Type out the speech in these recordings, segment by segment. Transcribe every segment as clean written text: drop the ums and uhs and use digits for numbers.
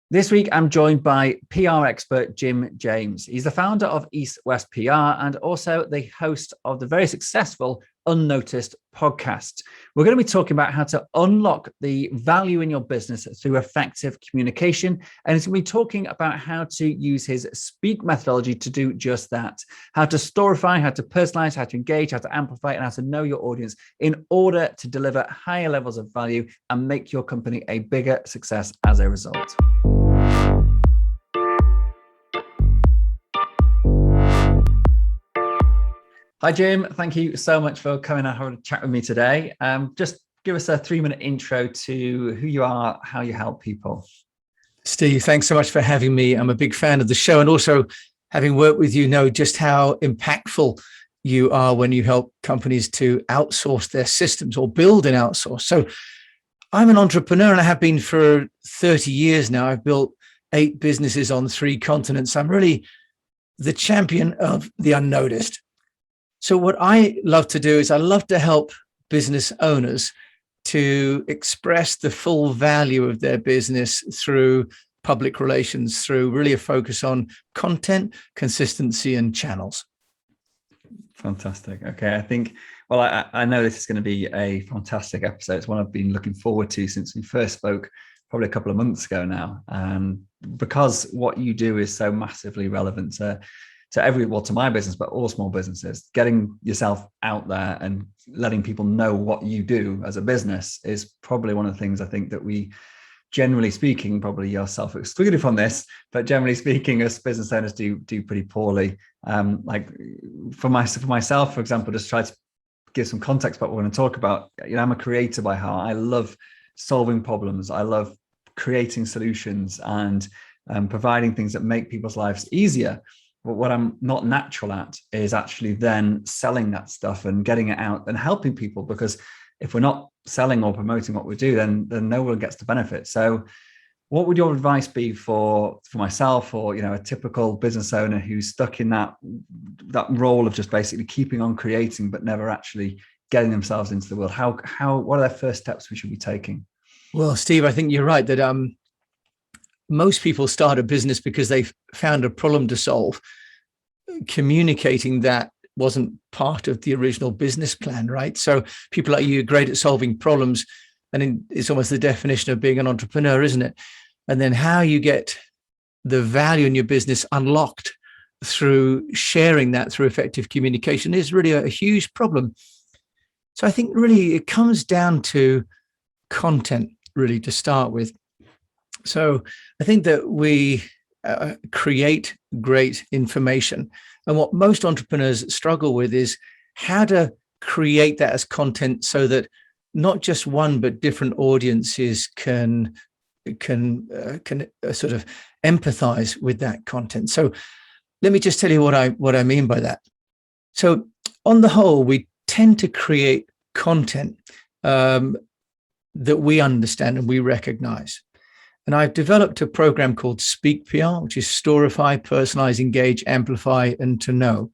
This week, I'm joined by PR expert Jim James. He's the founder of EASTWEST PR and also the host of the very successful UnNoticed Podcast. We're going to be talking about how to unlock the value in your business through effective communication. And he's going to be talking about how to use his speak methodology to do just that. How to storify, how to personalize, how to engage, how to amplify, and how to know your audience in order to deliver higher levels of value and make your company a bigger success as a result. Hi, Jim. Thank you so much for coming and having a chat with me today. Just give us a 3-minute intro to who you are, how you help people. Steve, thanks so much for having me. I'm a big fan of the show, and also having worked with you, know just how impactful you are when you help companies to outsource their systems or build and outsource. So I'm an entrepreneur and I have been for 30 years now. I've built 8 businesses on 3 continents. I'm really the champion of the unnoticed. So what I love to do is I love to help business owners to express the full value of their business through public relations, through really a focus on content, consistency, and channels. Fantastic. Okay. I think, well, I know this is going to be a fantastic episode. It's one I've been looking forward to since we first spoke probably a couple of months ago now. Because what you do is so massively relevant to my business, but all small businesses. Getting yourself out there and letting people know what you do as a business is probably one of the things I think that we, generally speaking, probably you're self-excluded from this, but generally speaking, as business owners do pretty poorly. Like for myself, for example, just try to give some context about what we're going to talk about. I'm a creator by heart. I love solving problems. I love creating solutions and providing things that make people's lives easier. But what I'm not natural at is actually then selling that stuff and getting it out and helping people, because if we're not selling or promoting what we do, then no one gets the benefit. So what would your advice be for myself or, a typical business owner who's stuck in that role of just basically keeping on creating, but never actually getting themselves into the world? What are their first steps we should be taking? Well, Steve, I think you're right that most people start a business because they've found a problem to solve. Communicating that wasn't part of the original business plan, right? So people like you are great at solving problems, and it's almost the definition of being an entrepreneur, isn't it? And then how you get the value in your business unlocked through sharing that through effective communication is really a huge problem. So I think really it comes down to content, really, to start with. So I think that we create great information. And what most entrepreneurs struggle with is how to create that as content so that not just one, but different audiences can sort of empathize with that content. So let me just tell you what I mean by that. So on the whole, we tend to create content that we understand and we recognize. And I've developed a program called Speak PR, which is Storify, Personalize, Engage, Amplify, and to Know.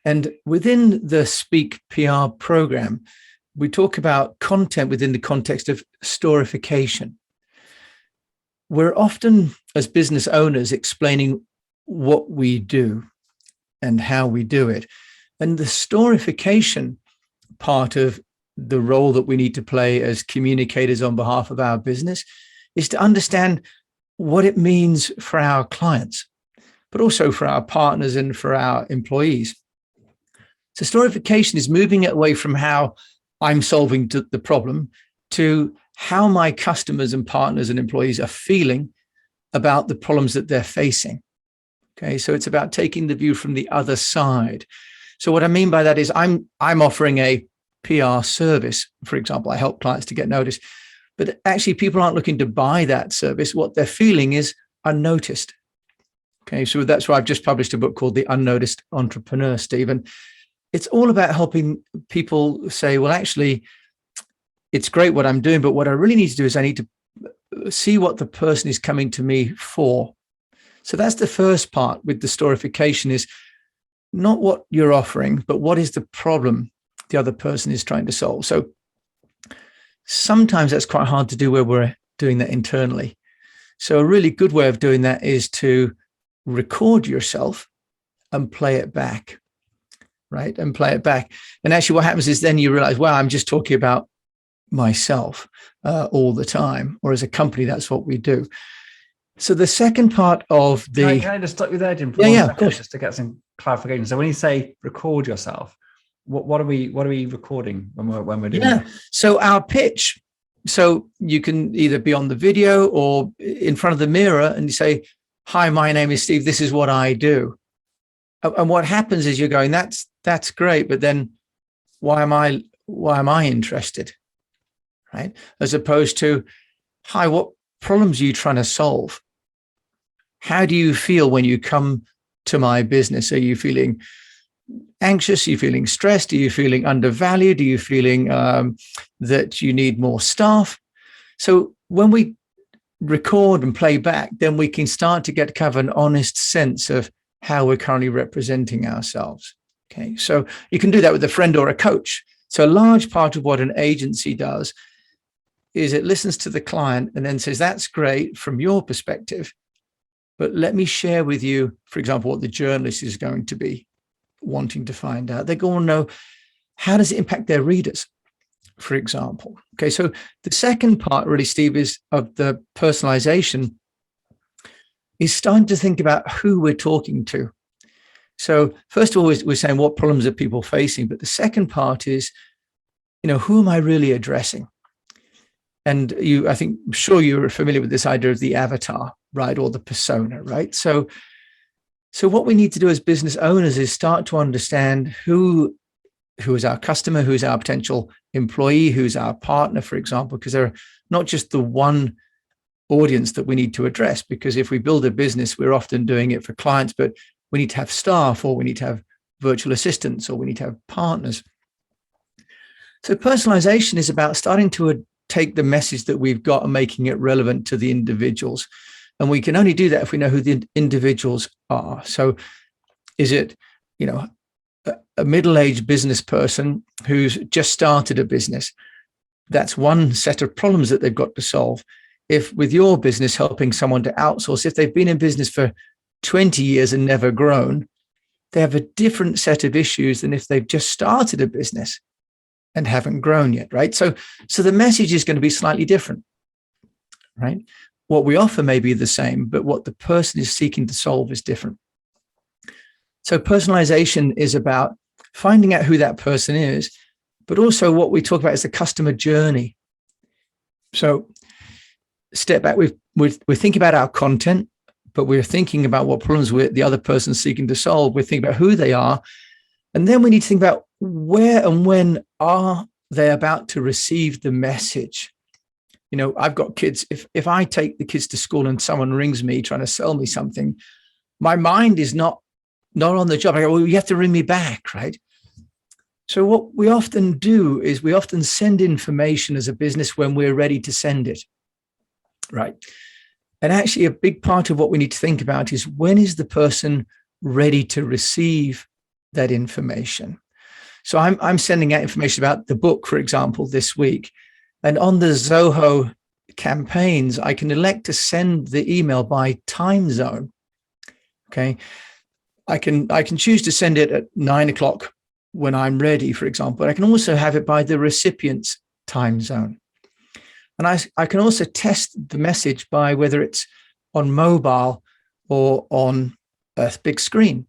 And within the Speak PR program, we talk about content within the context of storification. We're often, as business owners, explaining what we do and how we do it. And the storification part of the role that we need to play as communicators on behalf of our business is to understand what it means for our clients, but also for our partners and for our employees. So storification is moving it away from how I'm solving the problem to how my customers and partners and employees are feeling about the problems that they're facing. Okay, so it's about taking the view from the other side. So what I mean by that is I'm offering a PR service. For example, I help clients to get noticed. But actually, people aren't looking to buy that service. What they're feeling is unnoticed. Okay, so that's why I've just published a book called The Unnoticed Entrepreneur, Stephen. It's all about helping people say, well, actually, it's great what I'm doing, but what I really need to do is I need to see what the person is coming to me for. So that's the first part with the storification, is not what you're offering, but what is the problem the other person is trying to solve. So sometimes that's quite hard to do where we're doing that internally. So a really good way of doing that is to record yourself and play it back, right? And play it back. And actually what happens is then you realize, wow, I'm just talking about myself all the time, or as a company, that's what we do. So the second part of the... Can I just stop you there, Jim? Yeah, of course. Just to get some clarification. So when you say record yourself, what are we recording when we're doing that? So our pitch, so you can either be on the video or in front of the mirror and you say, hi, my name is Steve, this is what I do. And what happens is you're going, that's great, but then why am I interested? Right? As opposed to, hi, what problems are you trying to solve? How do you feel when you come to my business? Are you feeling anxious? Are you feeling stressed? Are you feeling undervalued? Are you feeling that you need more staff? So when we record and play back, then we can start to get kind of an honest sense of how we're currently representing ourselves. Okay, so you can do that with a friend or a coach. So a large part of what an agency does is it listens to the client and then says, that's great from your perspective, but let me share with you, for example, what the journalist is going to be wanting to find out. They're going to know, how does it impact their readers, for example? Okay, so the second part really, Steve, is of the personalization is starting to think about who we're talking to. So first of all, we're saying what problems are people facing, but the second part is, who am I really addressing? And I'm sure you're familiar with this idea of the avatar, right? Or the persona, right? So what we need to do as business owners is start to understand who is our customer, who's our potential employee, who's our partner, for example, because they're not just the one audience that we need to address, because if we build a business, we're often doing it for clients, but we need to have staff, or we need to have virtual assistants, or we need to have partners. So personalization is about starting to take the message that we've got and making it relevant to the individuals. And we can only do that if we know who the individuals are. So is it, a middle-aged business person who's just started a business? That's one set of problems that they've got to solve. If with your business helping someone to outsource, if they've been in business for 20 years and never grown, they have a different set of issues than if they've just started a business and haven't grown yet, right? So the message is going to be slightly different, right? What we offer may be the same, but what the person is seeking to solve is different. So personalization is about finding out who that person is, but also what we talk about is the customer journey. So step back, we're thinking about our content, but we're thinking about what problems the other person's seeking to solve. We're thinking about who they are. And then we need to think about where and when are they about to receive the message. I've got kids. If I take the kids to school and someone rings me trying to sell me something, my mind is not on the job. I go, well, you have to ring me back, right? So what we often do is we often send information as a business when we're ready to send it, right? And actually a big part of what we need to think about is, when is the person ready to receive that information? So I'm sending out information about the book, for example, this week. And on the Zoho campaigns, I can elect to send the email by time zone. Okay. I can choose to send it at 9 o'clock when I'm ready, for example, but I can also have it by the recipient's time zone. And I can also test the message by whether it's on mobile or on a big screen.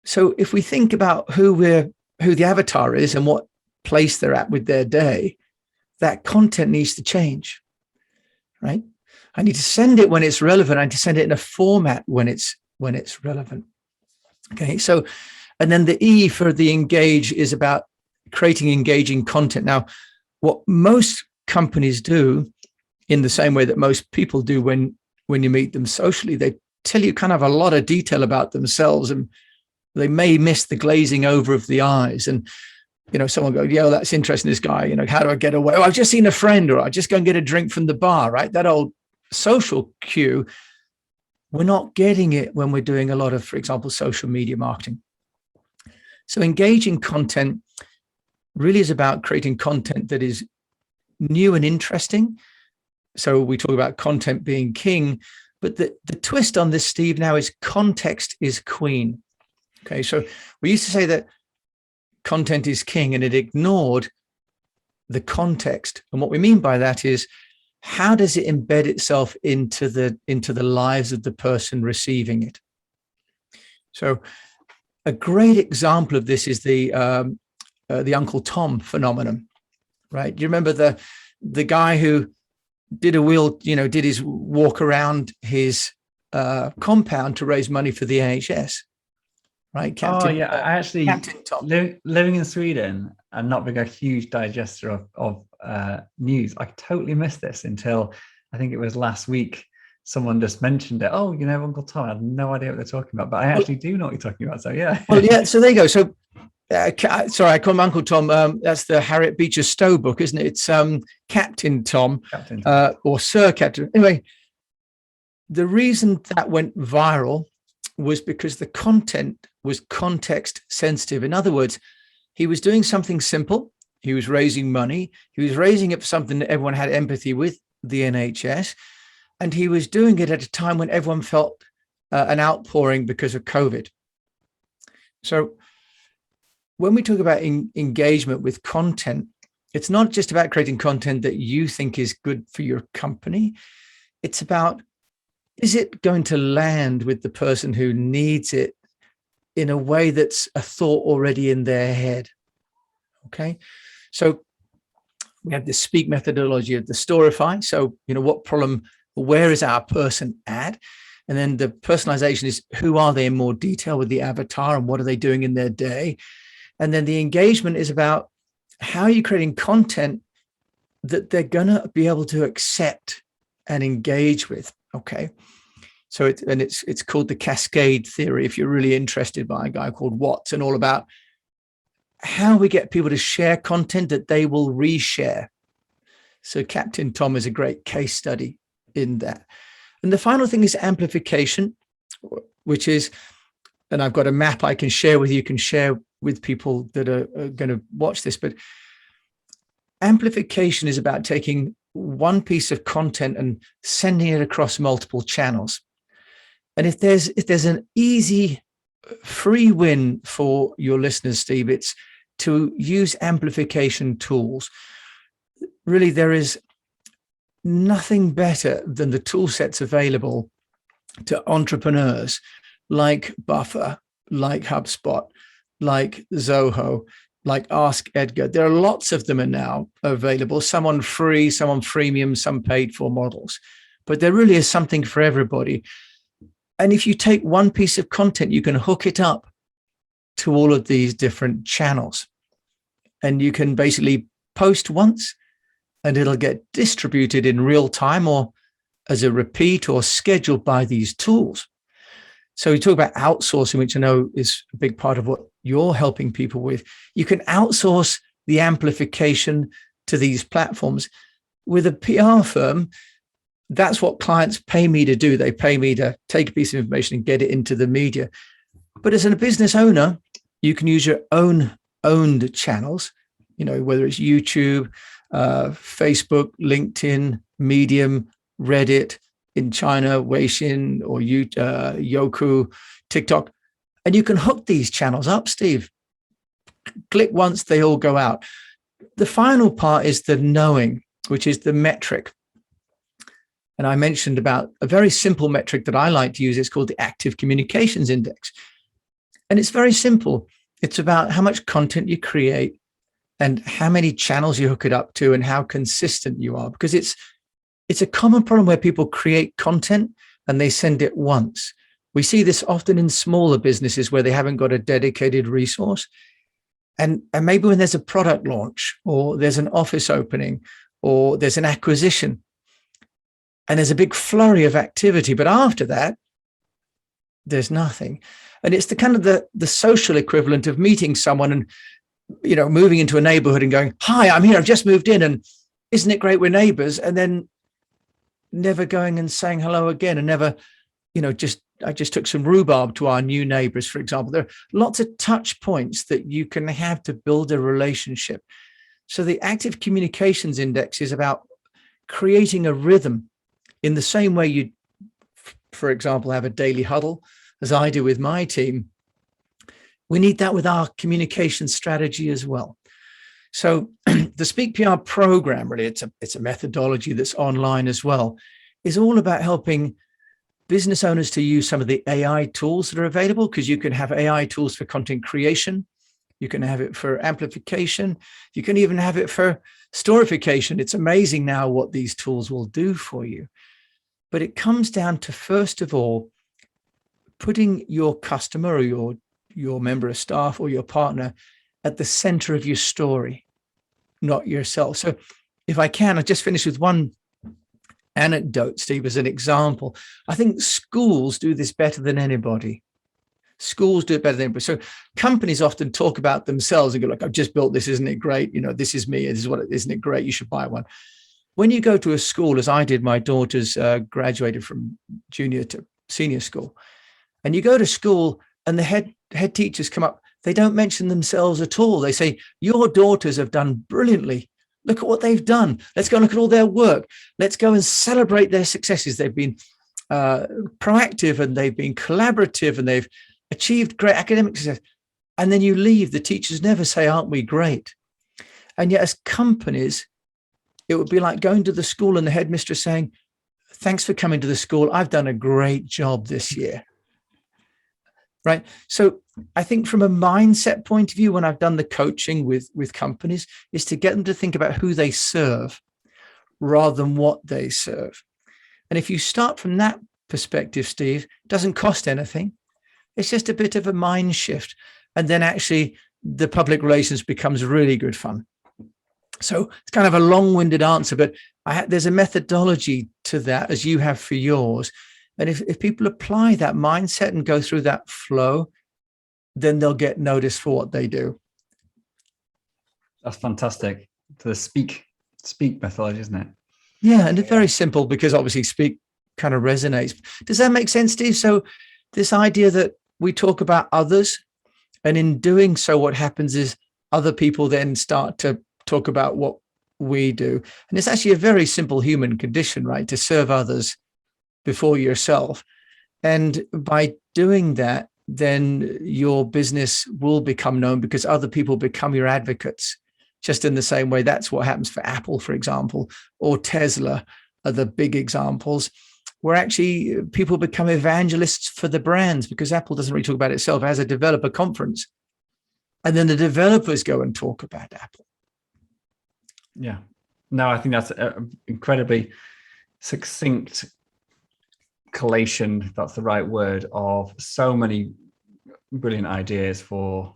So if we think about who the avatar is and what place they're at with their day, that content needs to change, right? I need to send it when it's relevant. I need to send it in a format when it's relevant. Okay, so, and then the E for the engage is about creating engaging content. Now, what most companies do, in the same way that most people do when you meet them socially, they tell you kind of a lot of detail about themselves, and they may miss the glazing over of the eyes. And someone goes, yeah, well, that's interesting, this guy, how do I get away? Oh, I've just seen a friend, or I just go and get a drink from the bar, right? That old social cue. We're not getting it when we're doing a lot of, for example, social media marketing. So engaging content really is about creating content that is new and interesting, So we talk about content being king, but the twist on this, Steve, now is context is queen. Okay, so we used to say that content is king, and it ignored the context. And what we mean by that is, how does it embed itself into the lives of the person receiving it? So a great example of this is the Uncle Tom phenomenon, right? You remember the guy who did did his walk around his compound to raise money for the NHS, right? I actually, Captain Tom. Living in Sweden and not being a huge digester of news, I totally missed this until I think it was last week. Someone just mentioned it. Oh, Uncle Tom. I had no idea what they're talking about, but I actually do know what you're talking about. So yeah. Well, yeah. So there you go. So sorry, I call him Uncle Tom. That's the Harriet Beecher Stowe book, isn't it? It's Captain Tom, or Sir Captain. Anyway, the reason that went viral was because the content was context sensitive. In other words, he was doing something simple. He was raising money. He was raising it for something that everyone had empathy with, the NHS. And he was doing it at a time when everyone felt an outpouring because of COVID. So when we talk about engagement with content, it's not just about creating content that you think is good for your company. It's about, is it going to land with the person who needs it in a way that's a thought already in their head? Okay. So we have the speak methodology of the Storify. So, what problem, where is our person at? And then the personalization is, who are they in more detail with the avatar and what are they doing in their day? And then the engagement is about, how are you creating content that they're going to be able to accept and engage with? Okay. So it's called the Cascade Theory, if you're really interested, by a guy called Watts, and all about how we get people to share content that they will reshare. So Captain Tom is a great case study in that. And the final thing is amplification, which is, and I've got a map I can share with you, can share with people that are going to watch this, but amplification is about taking one piece of content and sending it across multiple channels. And if there's an easy free win for your listeners, Steve, it's to use amplification tools. Really, there is nothing better than the tool sets available to entrepreneurs like Buffer, like HubSpot, like Zoho, like Ask Edgar. There are lots of them are now available, some on free, some on freemium, some paid for models. But there really is something for everybody. And if you take one piece of content, you can hook it up to all of these different channels. And you can basically post once and it'll get distributed in real time or as a repeat or scheduled by these tools. So we talk about outsourcing, which I know is a big part of what you're helping people with. You can outsource the amplification to these platforms. With a PR firm, that's what clients pay me to do. They pay me to take a piece of information and get it into the media. But as a business owner, you can use your own owned channels, whether it's YouTube, Facebook, LinkedIn, Medium, Reddit, in China, Weixin, or Youku, TikTok. And you can hook these channels up, Steve. Click once, they all go out. The final part is the knowing, which is the metric. And I mentioned about a very simple metric that I like to use. It's called the Active Communications Index. And it's very simple. It's about how much content you create and how many channels you hook it up to and how consistent you are. Because it's a common problem where people create content and they send it once. We see this often in smaller businesses where they haven't got a dedicated resource. And maybe when there's a product launch or there's an office opening or there's an acquisition, and there's a big flurry of activity, but after that, there's nothing. And it's the kind of the social equivalent of meeting someone and, moving into a neighborhood and going, "Hi, I'm here. I've just moved in. And isn't it great? We're neighbors." And then never going and saying hello again, and never, I just took some rhubarb to our new neighbors, for example. There are lots of touch points that you can have to build a relationship. So the Active Communications Index is about creating a rhythm in the same way you, for example, have a daily huddle, as I do with my team. We need that with our communication strategy as well. So the Speak PR program, really, it's a methodology that's online as well, is all about helping business owners to use some of the AI tools that are available, because you can have AI tools for content creation. You can have it for amplification. You can even have it for storification. It's amazing now what these tools will do for you. But it comes down to, first of all, putting your customer or your member of staff or your partner at the center of your story, not yourself. So if I can, I just finish with one anecdote, Steve, as an example. I think schools do this better than anybody. Schools do it better than anybody. So companies often talk about themselves and go like, I've just built this, isn't it great? You know, this is me, this is what it, isn't it great? You should buy one. When you go to a school, as I did, my daughters graduated from junior to senior school, and you go to school and the head teachers come up, they don't mention themselves at all. They say, your daughters have done brilliantly. Look at what they've done. Let's go and look at all their work. Let's go and celebrate their successes. They've been proactive and they've been collaborative and they've achieved great academic success. And then you leave. The teachers never say, aren't we great? And yet as companies, it would be like going to the school and the headmistress saying, thanks for coming to the school. I've done a great job this year. Right. So I think from a mindset point of view, when I've done the coaching with companies, is to get them to think about who they serve rather than what they serve. And if you start from that perspective, Steve, it doesn't cost anything. It's just a bit of a mind shift. And then actually the public relations becomes really good fun. So it's kind of a long-winded answer, but there's a methodology to that as you have for yours. And if people apply that mindset and go through that flow, then they'll get noticed for what they do. That's fantastic. The speak methodology, isn't it? Yeah, and it's very simple because obviously speak kind of resonates. Does that make sense, Steve? So this idea that we talk about others, and in doing so, what happens is other people then start to talk about what we do. And it's actually a very simple human condition, right? To serve others before yourself. And by doing that, then your business will become known because other people become your advocates. Just in the same way, that's what happens for Apple, for example, or Tesla are the big examples, where actually people become evangelists for the brands because Apple doesn't really talk about itself. It has a developer conference. And then the developers go and talk about Apple. Yeah. No, I think that's an incredibly succinct collation, if that's the right word, of so many brilliant ideas for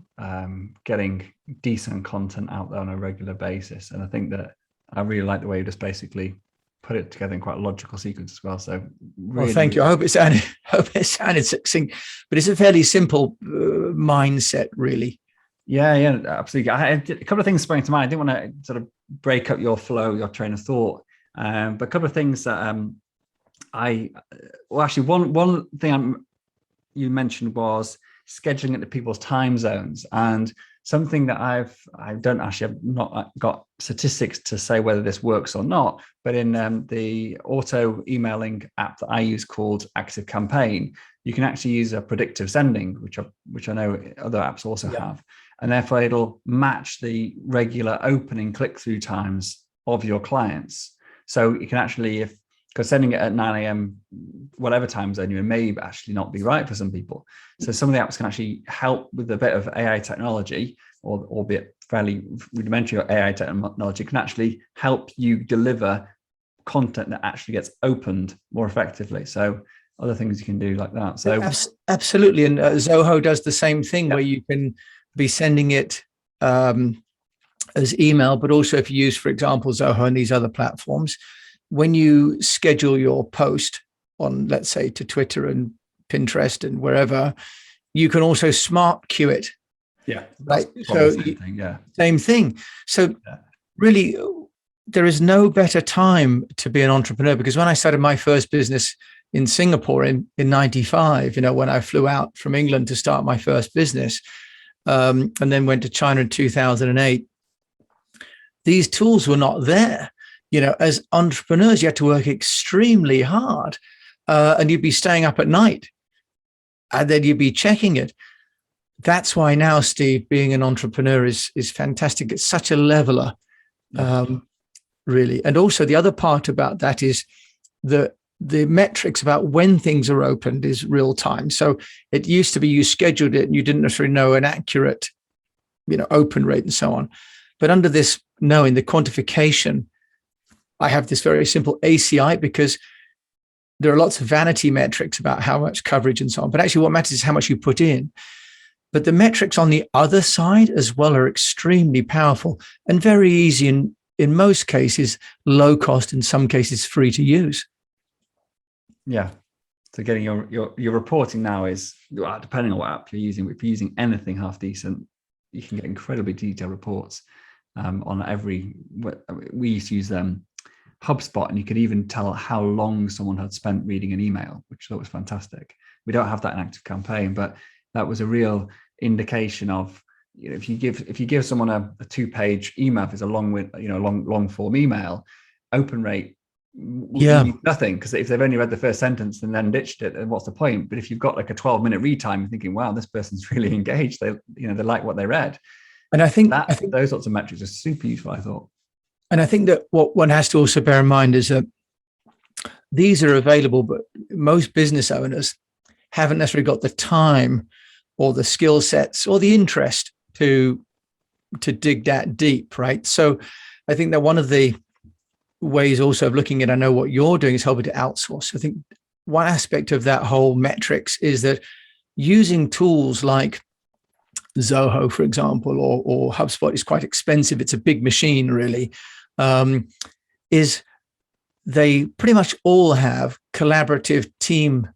getting decent content out there on a regular basis. And I think that I really like the way you just basically put it together in quite a logical sequence as well. So really, well, thank you. I hope it sounded succinct, but it's a fairly simple mindset, really. Yeah, absolutely. I had a couple of things sprang to mind. I didn't want to sort of break up your flow, your train of thought, but a couple of things that one thing you mentioned was scheduling it to people's time zones, and something that I've not got statistics to say whether this works or not, but in the auto emailing app that I use called Active Campaign, you can actually use a predictive sending, which I know other apps also have, and therefore it'll match the regular opening click-through times of your clients. So you can actually, because sending it at 9 a.m., whatever time zone you're in, may actually not be right for some people. So some of the apps can actually help with a bit of AI technology, or albeit fairly rudimentary AI technology, can actually help you deliver content that actually gets opened more effectively. So other things you can do like that. So absolutely. And Zoho does the same thing, where you can be sending it as email, but also if you use, for example, Zoho and these other platforms, when you schedule your post on, let's say, to Twitter and Pinterest and wherever, you can also smart queue it. Yeah. Right. So same thing. So really, there is no better time to be an entrepreneur, because when I started my first business in Singapore in 95, when I flew out from England to start my first business, and then went to China in 2008, these tools were not there. as entrepreneurs, you had to work extremely hard, and you'd be staying up at night, and then you'd be checking it. That's why now, Steve, being an entrepreneur is fantastic. It's such a leveler, really. And also the other part about that is the metrics about when things are opened is real time. So it used to be you scheduled it and you didn't necessarily know an accurate, open rate and so on. But under this, knowing the quantification, I have this very simple ACI, because there are lots of vanity metrics about how much coverage and so on. But actually what matters is how much you put in. But the metrics on the other side as well are extremely powerful and very easy, and in most cases, low cost, in some cases, free to use. Yeah. So getting your reporting now is, depending on what app you're using, if you're using anything half decent, you can get incredibly detailed reports on every. We used to use HubSpot, and you could even tell how long someone had spent reading an email, which I thought was fantastic. We don't have that in Active Campaign, but that was a real indication of, if you give someone a 2-page email, if it's a long form email, open rate means nothing, because if they've only read the first sentence and then ditched it, then what's the point? But if you've got like a 12-minute read time, you're thinking, wow, this person's really engaged. They like what they read. And I think those sorts of metrics are super useful, I thought. And I think that what one has to also bear in mind is that these are available, but most business owners haven't necessarily got the time or the skill sets or the interest to dig that deep, right? So I think that one of the ways also of looking at, I know what you're doing, is helping to outsource. I think one aspect of that whole metrics is that using tools like Zoho, for example, or HubSpot is quite expensive. It's a big machine, really. Is they pretty much all have collaborative team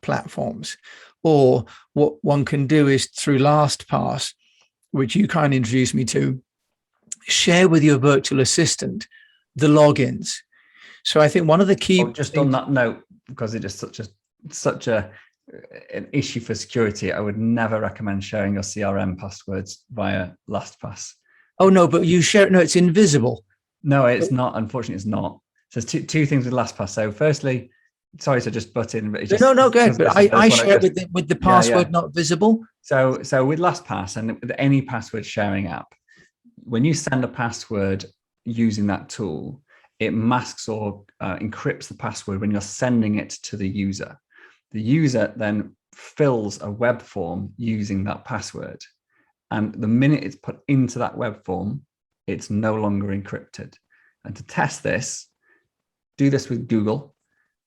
platforms. Or what one can do is through Lastpass, which you kind of introduced me to, share with your virtual assistant the logins. So I think one of the key just on that note, because it is such an issue for security, I would never recommend sharing your CRM passwords via LastPass. Oh no, but you share it. No, it's invisible. No, it's not. Unfortunately, it's not. So there's two things with LastPass. So firstly, sorry to just butt in, but no, go ahead. But I share it with the password not visible. So with LastPass and with any password sharing app, when you send a password using that tool, it masks or encrypts the password when you're sending it to the user. The user then fills a web form using that password. And the minute it's put into that web form, it's no longer encrypted. And to test this, do this with Google,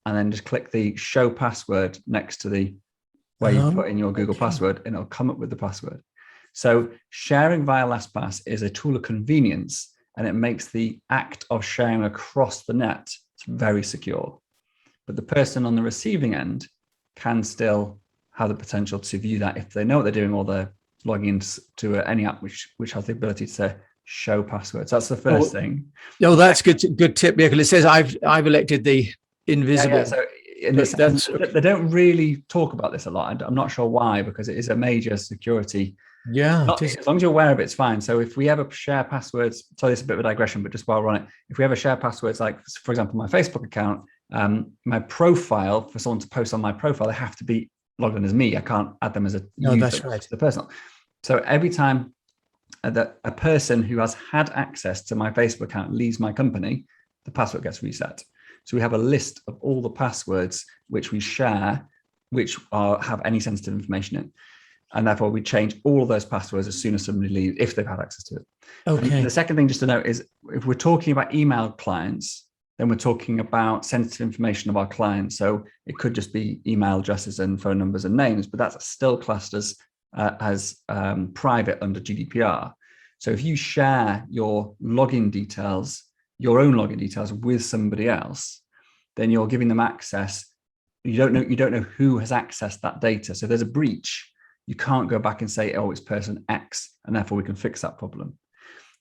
and then just click the show password next to the where you put in your Google password, and it'll come up with the password. So sharing via LastPass is a tool of convenience, and it makes the act of sharing across the net very secure. But the person on the receiving end can still have the potential to view that if they know what they're doing, or they're logging into any app which has the ability to show passwords. That's the first thing. No, that's good tip, because it says I've elected the invisible. So they don't really talk about this a lot. I'm not sure why, because it is a major security. As long as you're aware of it, it's fine. So if we ever share passwords, sorry, it's a bit of a digression, but just while we're on it, if we ever share passwords, like for example, my Facebook account, my profile, for someone to post on my profile, they have to be logged in as me. I can't add them as a user. That's right. The personal. So every time that a person who has had access to my Facebook account leaves my company, the password gets reset. So we have a list of all the passwords which we share, which have any sensitive information in. And therefore we change all of those passwords as soon as somebody leaves, if they've had access to it. Okay. And the second thing just to note is, if we're talking about email clients, then we're talking about sensitive information of our clients. So it could just be email addresses and phone numbers and names, but that's still classed as private under GDPR. So if you share your login details, your own login details with somebody else, then you're giving them access. You don't know who has accessed that data. So if there's a breach, you can't go back and say, oh, it's person X, and therefore we can fix that problem.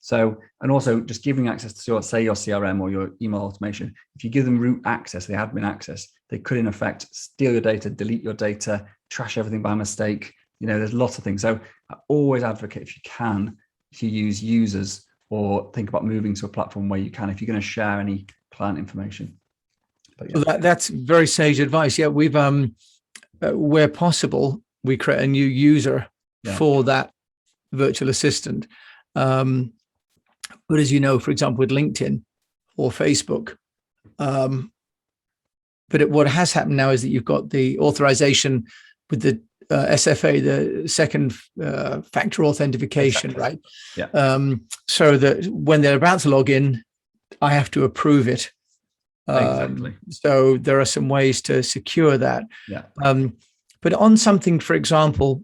So, and also just giving access to your CRM or your email automation, if you give them root access, the admin access, they could in effect steal your data, delete your data, trash everything by mistake. There's lots of things. So I always advocate, if you can, to use users or think about moving to a platform where you can, if you're going to share any client information. But yeah. Well, that's very sage advice. Yeah, we've where possible, we create a new user for that virtual assistant. But as you know, for example, with LinkedIn or Facebook, what has happened now is that you've got the authorization with the SFA, the second factor authentication, exactly. right? Yeah. So that when they're about to log in, I have to approve it. Exactly. So there are some ways to secure that. Yeah. But on something, for example,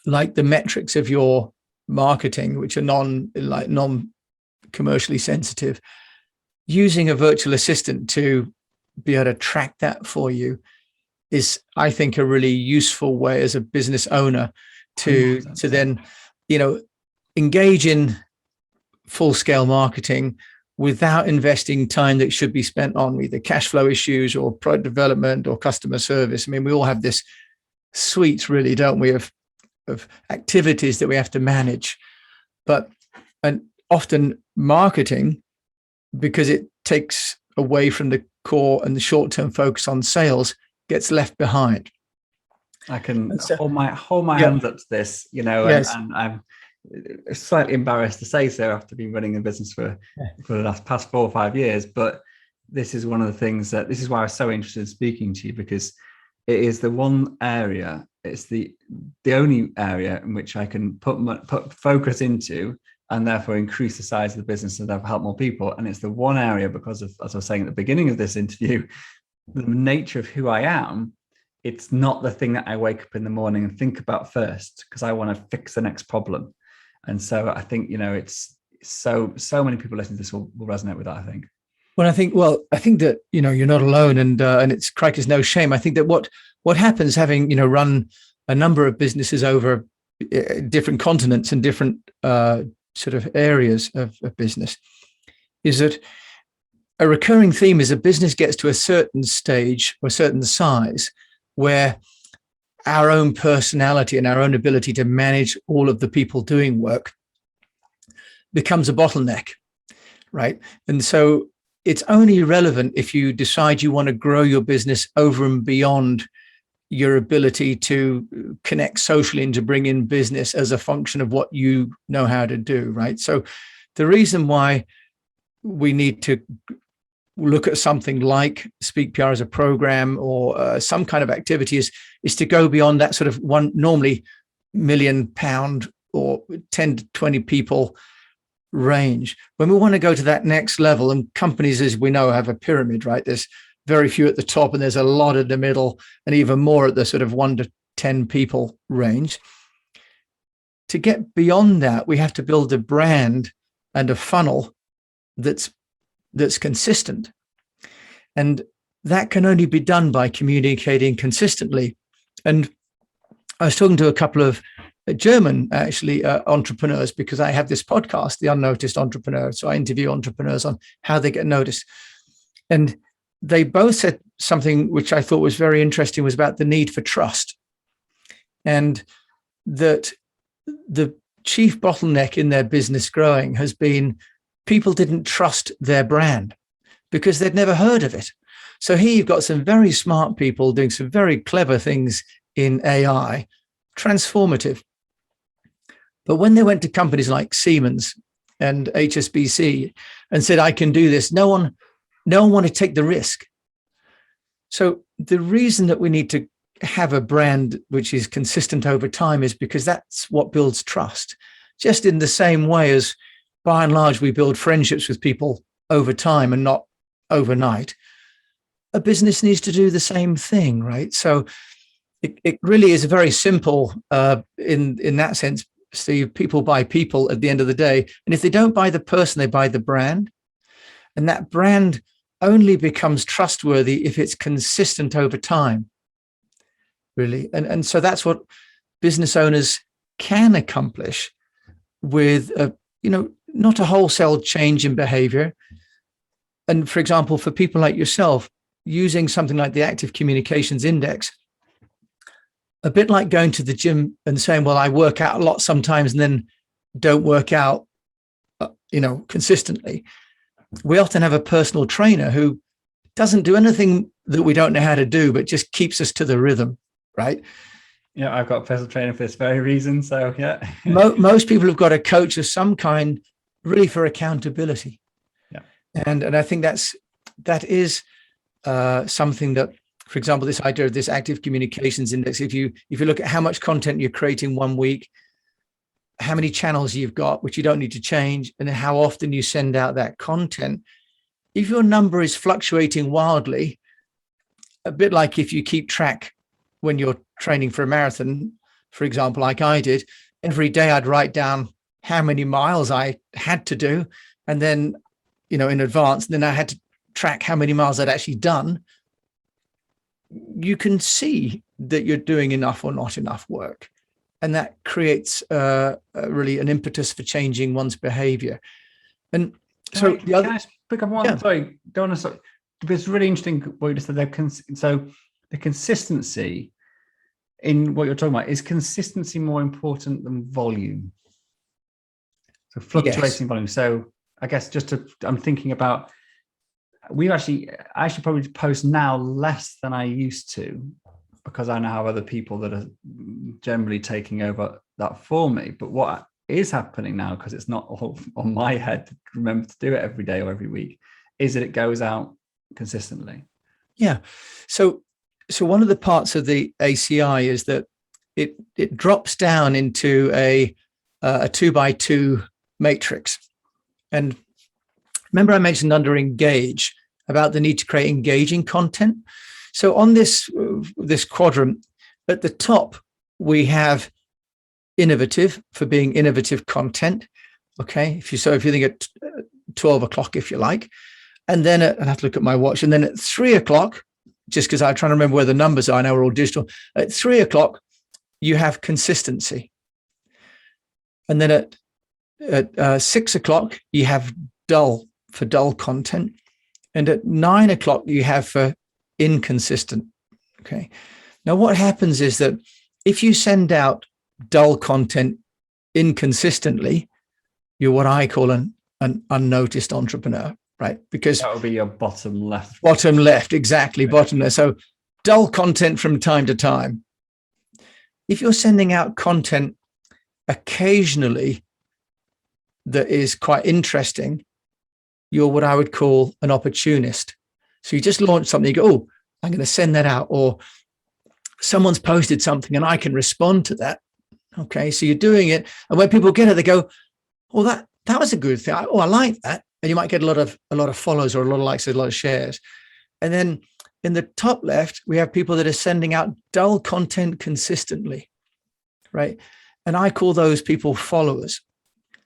like the metrics of your marketing, which are non-commercially sensitive, using a virtual assistant to be able to track that for you is, I think, a really useful way as a business owner to then, engage in full-scale marketing without investing time that should be spent on either cash flow issues or product development or customer service. I mean, we all have this suite, really, don't we, of activities that we have to manage. And often marketing, because it takes away from the core and the short-term focus on sales, gets left behind. I can hold my hands up to this, Yes. and I'm slightly embarrassed to say so after being running a business for the past 4 or 5 years. But this is one of the things this is why I was so interested in speaking to you, because it is the one area, it's the only area in which I can put focus into and therefore increase the size of the business and therefore help more people. And it's the one area, because of, as I was saying at the beginning of this interview, the nature of who I am, it's not the thing that I wake up in the morning and think about first, because I want to fix the next problem. And so I think, it's so many people listening to this will resonate with that, I think. Well, I think that, you're not alone, and it's crikey's no shame. I think that what happens, having, run a number of businesses over different continents and different sort of areas of business, is that a recurring theme is a business gets to a certain stage or a certain size where our own personality and our own ability to manage all of the people doing work becomes a bottleneck, right? And so it's only relevant if you decide you want to grow your business over and beyond your ability to connect socially and to bring in business as a function of what you know how to do, right? So the reason why we need to look at something like Speak PR as a program or some kind of activity is to go beyond that sort of one normally £1 million or 10 to 20 people range. When we want to go to that next level, and companies, as we know, have a pyramid, right? There's very few at the top and there's a lot at the middle and even more at the sort of 1 to 10 people range. To get beyond that, we have to build a brand and a funnel that's consistent. And that can only be done by communicating consistently. And I was talking to a couple of German, actually, entrepreneurs, because I have this podcast, the Unnoticed Entrepreneur. So I interview entrepreneurs on how they get noticed. And they both said something which I thought was very interesting, was about the need for trust. And that the chief bottleneck in their business growing has been people didn't trust their brand because they'd never heard of it. So here you've got some very smart people doing some very clever things in AI, transformative. But when they went to companies like Siemens and HSBC and said, I can do this, no one wanted to take the risk. So the reason that we need to have a brand which is consistent over time is because that's what builds trust. Just in the same way as, by and large, we build friendships with people over time and not overnight, a business needs to do the same thing, right? So it really is very simple in that sense, Steve. People buy people at the end of the day. And if they don't buy the person, they buy the brand. And that brand only becomes trustworthy if it's consistent over time, really. And so that's what business owners can accomplish with not a wholesale change in behavior. And for example, for people like yourself, using something like the Active Communications Index, a bit like going to the gym and saying, well, I work out a lot sometimes and then don't work out consistently. We often have a personal trainer who doesn't do anything that we don't know how to do, but just keeps us to the rhythm, right? Yeah, I've got a personal trainer for this very reason. So yeah. Most people have got a coach of some kind, really for accountability. Yeah. And I think that is something that, for example, this idea of this active communications index, if you look at how much content you're creating 1 week, how many channels you've got, which you don't need to change, and how often you send out that content, if your number is fluctuating wildly, a bit like if you keep track when you're training for a marathon, for example, like I did, every day I'd write down how many miles I had to do, and then, in advance, and then I had to track how many miles I'd actually done. You can see that you're doing enough or not enough work. And that creates really an impetus for changing one's behavior. And so can I just pick up one? Yeah. Sorry, don't want to. It's really interesting what you just said. So the consistency in what you're talking about, is consistency more important than volume? So fluctuating volume. So I guess I'm thinking about, I actually probably post now less than I used to, because I now have other people that are generally taking over that for me. But what is happening now, because it's not all on my head to remember to do it every day or every week, is that it goes out consistently. Yeah. So one of the parts of the ACI is that it drops down into a 2x2 matrix. And remember I mentioned under engage about the need to create engaging content. So on this quadrant, at the top, we have innovative, for being innovative content. Okay. If you think at 12 o'clock, if you like, and then I have to look at my watch, and then at 3 o'clock, just because I'm trying to remember where the numbers are now, we're all digital. At 3 o'clock, you have consistency. And then at 6 o'clock, you have dull, for dull content. And at 9 o'clock, you have for inconsistent. Okay. Now, what happens is that if you send out dull content inconsistently, you're what I call an unnoticed entrepreneur, right? Because that would be your bottom left. Bottom left, exactly, bottom left. So dull content from time to time. If you're sending out content occasionally that is quite interesting, you're what I would call an opportunist. So you just launch something, you go, oh, I'm going to send that out, or someone's posted something and I can respond to that. Okay, so you're doing it. And when people get it, they go, oh, that was a good thing. Oh, I like that. And you might get a lot of follows or a lot of likes, a lot of shares. And then in the top left, we have people that are sending out dull content consistently, right? And I call those people followers.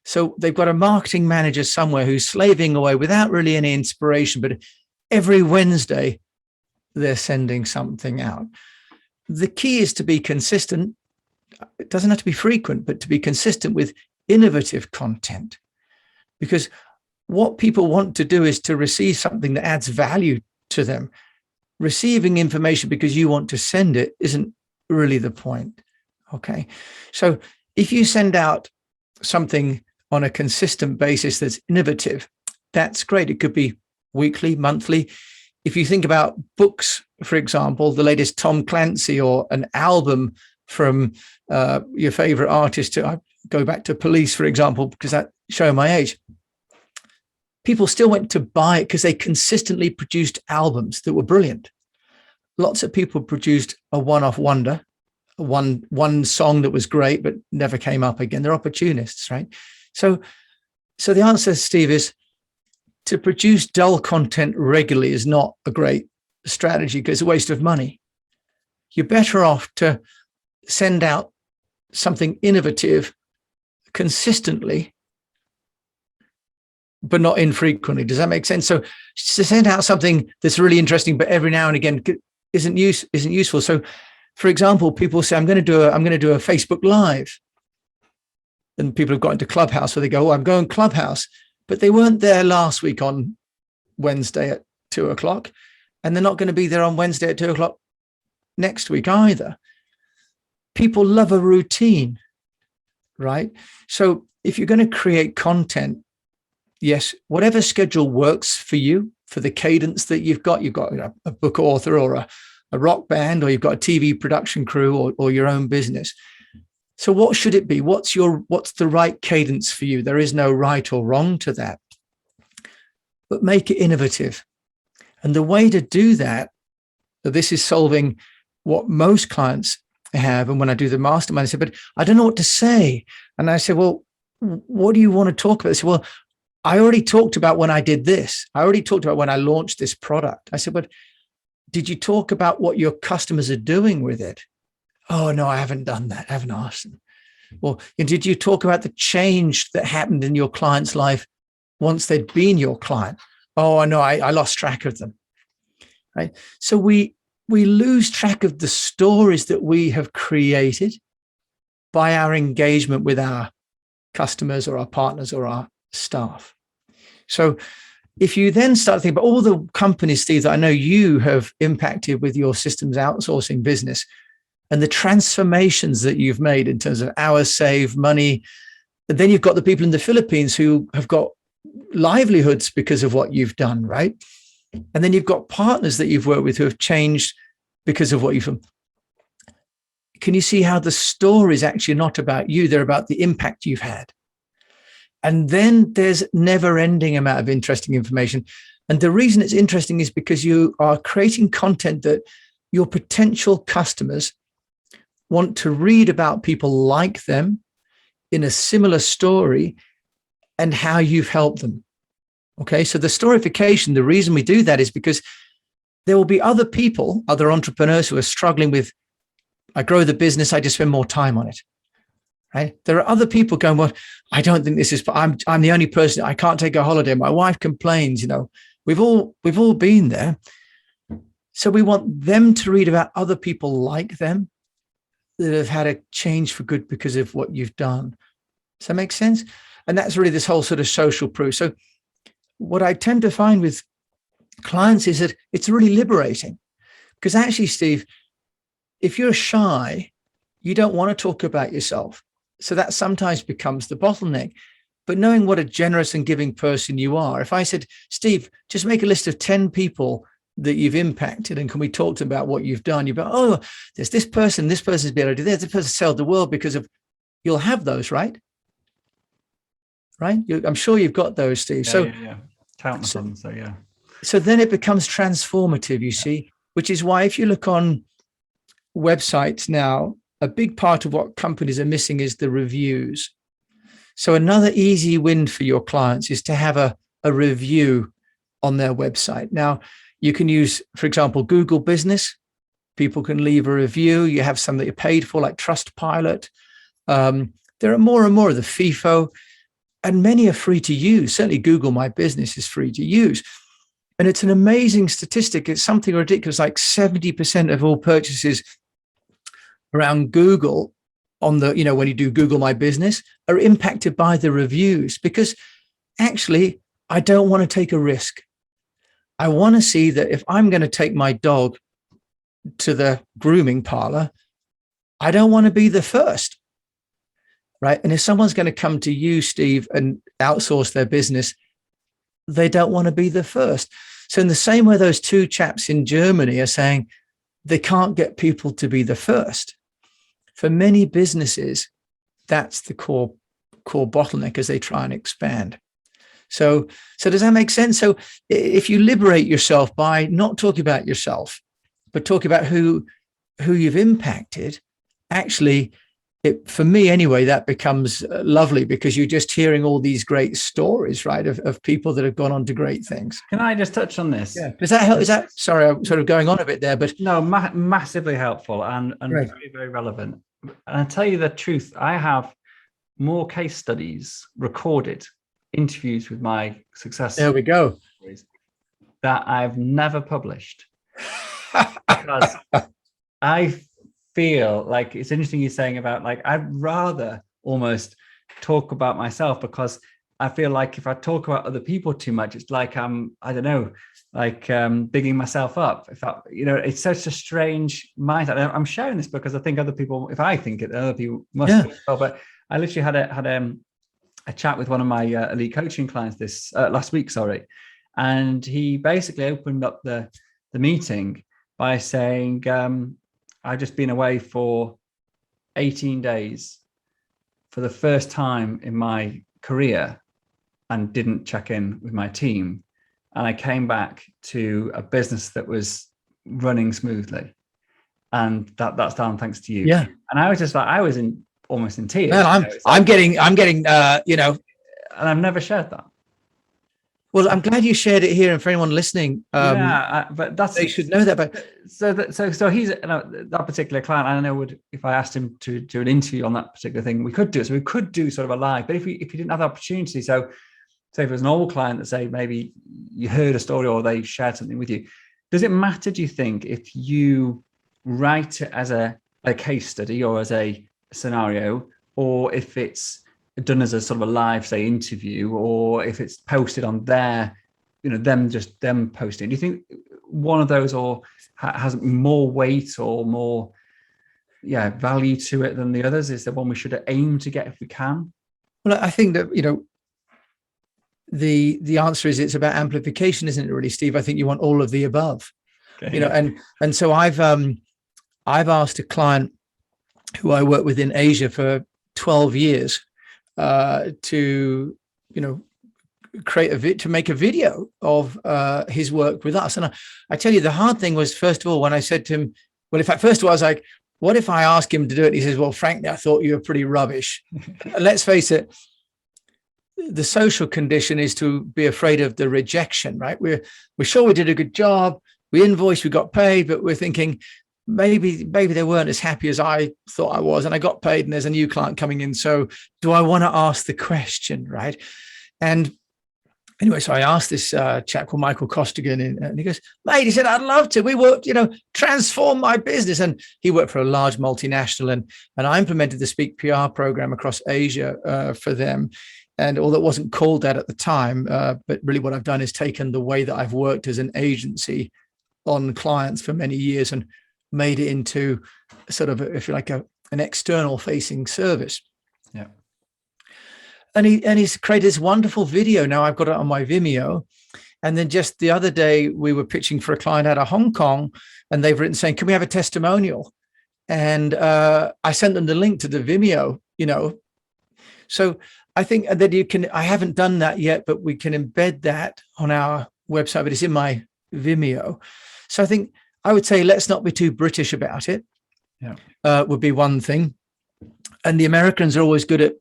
So they've got a marketing manager somewhere who's slaving away without really any inspiration, but every Wednesday, they're sending something out. The key is to be consistent. It doesn't have to be frequent, but to be consistent with innovative content. Because what people want to do is to receive something that adds value to them. Receiving information because you want to send it isn't really the point. Okay. So if you send out something on a consistent basis that's innovative, that's great. It could be weekly, monthly. If you think about books, for example, the latest Tom Clancy, or an album from your favorite artist, I go back to Police, for example, because that show my age. People still went to buy it because they consistently produced albums that were brilliant. Lots of people produced a one-off wonder, one song that was great but never came up again. They're opportunists, right? So the answer, Steve, is to produce dull content regularly is not a great strategy because it's a waste of money. You're better off to send out something innovative consistently, but not infrequently. Does that make sense? So to send out something that's really interesting, but every now and again isn't useful. So, for example, people say, I'm going to do a Facebook Live. And people have got into Clubhouse, so they go, oh, I'm going Clubhouse. But they weren't there last week on Wednesday at 2 o'clock. And they're not going to be there on Wednesday at 2 o'clock next week either. People love a routine, right? So if you're going to create content, yes, whatever schedule works for you, for the cadence that you've got a book author or a rock band, or you've got a TV production crew, or your own business. So what should it be? What's the right cadence for you? There is no right or wrong to that, but make it innovative. And the way to do that, this is solving what most clients have. And when I do the mastermind, I said, but I don't know what to say. And I said, well, what do you want to talk about? I said, well, I already talked about when I did this. I already talked about when I launched this product. I said, but did you talk about what your customers are doing with it? Oh, no, I haven't done that. I haven't asked them. Well, did you talk about the change that happened in your client's life once they'd been your client? Oh, I know, I lost track of them. Right. So we lose track of the stories that we have created by our engagement with our customers or our partners or our staff. So if you then start thinking about all the companies, Steve, that I know you have impacted with your systems outsourcing business and the transformations that you've made in terms of hours saved, money, and then you've got the people in the Philippines who have got livelihoods because of what you've done, right? And then you've got partners that you've worked with who have changed because of what you've done. Can you see how the story is actually not about you? They're about the impact you've had. And then there's never-ending amount of interesting information. And the reason it's interesting is because you are creating content that your potential customers want to read about people like them in a similar story and how you've helped them. Okay, so the storification, the reason we do that is because there will be other people, other entrepreneurs who are struggling with, I grow the business, I just spend more time on it. Right? There are other people going, well, I don't think this is, I'm the only person, I can't take a holiday. My wife complains, we've all been there. So we want them to read about other people like them that have had a change for good because of what you've done. Does that make sense? And that's really this whole sort of social proof. So what I tend to find with clients is that it's really liberating because actually, Steve, if you're shy, you don't want to talk about yourself. So that sometimes becomes the bottleneck. But knowing what a generous and giving person you are, if I said, Steve, just make a list of 10 people that you've impacted and can we talk about what you've done? You've got, oh, there's this person's been able to do this person sailed the world because of, you'll have those, right? Right? I'm sure you've got those, Steve. Yeah. Countless of them, so yeah. So then it becomes transformative, you see, which is why if you look on websites now, a big part of what companies are missing is the reviews. So another easy win for your clients is to have a review on their website. Now, you can use, for example, Google Business. People can leave a review. You have some that you're paid for, like Trustpilot. There are more and more of the FIFO, and many are free to use. Certainly Google My Business is free to use. And it's an amazing statistic. It's something ridiculous, like 70% of all purchases around Google on the, when you do Google My Business are impacted by the reviews because actually I don't want to take a risk. I want to see that if I'm going to take my dog to the grooming parlor, I don't want to be the first. Right. And if someone's going to come to you, Steve, and outsource their business, they don't want to be the first. So in the same way, those two chaps in Germany are saying they can't get people to be the first. For many businesses, that's the core bottleneck as they try and expand. So does that make sense? So if you liberate yourself by not talking about yourself, but talking about who you've impacted, actually, for me anyway, that becomes lovely because you're just hearing all these great stories, right, of people that have gone on to great things. Can I just touch on this? Yeah. Does that help? Sorry, I'm sort of going on a bit there, but no, massively helpful and right. very, very relevant. And I'll tell you the truth, I have more case studies recorded, interviews with my success. There we go. That I've never published because I feel like it's interesting you're saying about like I'd rather almost talk about myself because I feel like if I talk about other people too much, it's like bigging myself up. It's such a strange mindset. I'm sharing this because I think other people, if I think it, other people must. Yeah. But I literally had a chat with one of my elite coaching clients this last week, and he basically opened up the meeting by saying, I've just been away for 18 days for the first time in my career and didn't check in with my team. And I came back to a business that was running smoothly. And that's down thanks to you. Yeah. And I was just like, almost in tears. Man, I'm getting, and I've never shared that. Well, I'm glad you shared it here, and for anyone listening, but they should know that. But so he's that particular client. I know if I asked him to do an interview on that particular thing, we could do it. So we could do sort of a live. But if you didn't have the opportunity, so say if it was an old client that say maybe you heard a story or they shared something with you, does it matter? Do you think if you write it as a case study or as a scenario, or if it's done as a sort of a live, say, interview, or if it's posted on their, them posting? Do you think one of those has more weight or more, value to it than the others? Is there one we should aim to get if we can? Well, I think that, the answer is it's about amplification, isn't it, really, Steve? I think you want all of the above, okay. And so I've asked a client who I work with in Asia for 12 years to make a video of his work with us. And I tell you, the hard thing was, first of all, when I said to him, well, in fact, first of all, I was like, what if I ask him to do it? And he says, well, frankly, I thought you were pretty rubbish. Let's face it, the social condition is to be afraid of the rejection, right? We're sure we did a good job. We invoiced, we got paid, but we're thinking, maybe they weren't as happy as I thought I was, and I got paid, and there's a new client coming in. So do I want to ask the question, right? And anyway, so I asked this chap called Michael Costigan, and he goes, mate, he said, I'd love to. We worked, transform my business. And he worked for a large multinational, and I implemented the Speak PR program across Asia for them. And although it wasn't called that at the time, but really what I've done is taken the way that I've worked as an agency on clients for many years and made it into sort of, if you like, an external facing service. Yeah. And he's created this wonderful video. Now I've got it on my Vimeo. And then just the other day, we were pitching for a client out of Hong Kong, and they've written saying, can we have a testimonial? And I sent them the link to the Vimeo, So I think that I haven't done that yet, but we can embed that on our website, but it's in my Vimeo. So I think I would say, let's not be too British about it. Yeah. Would be one thing. And the Americans are always good at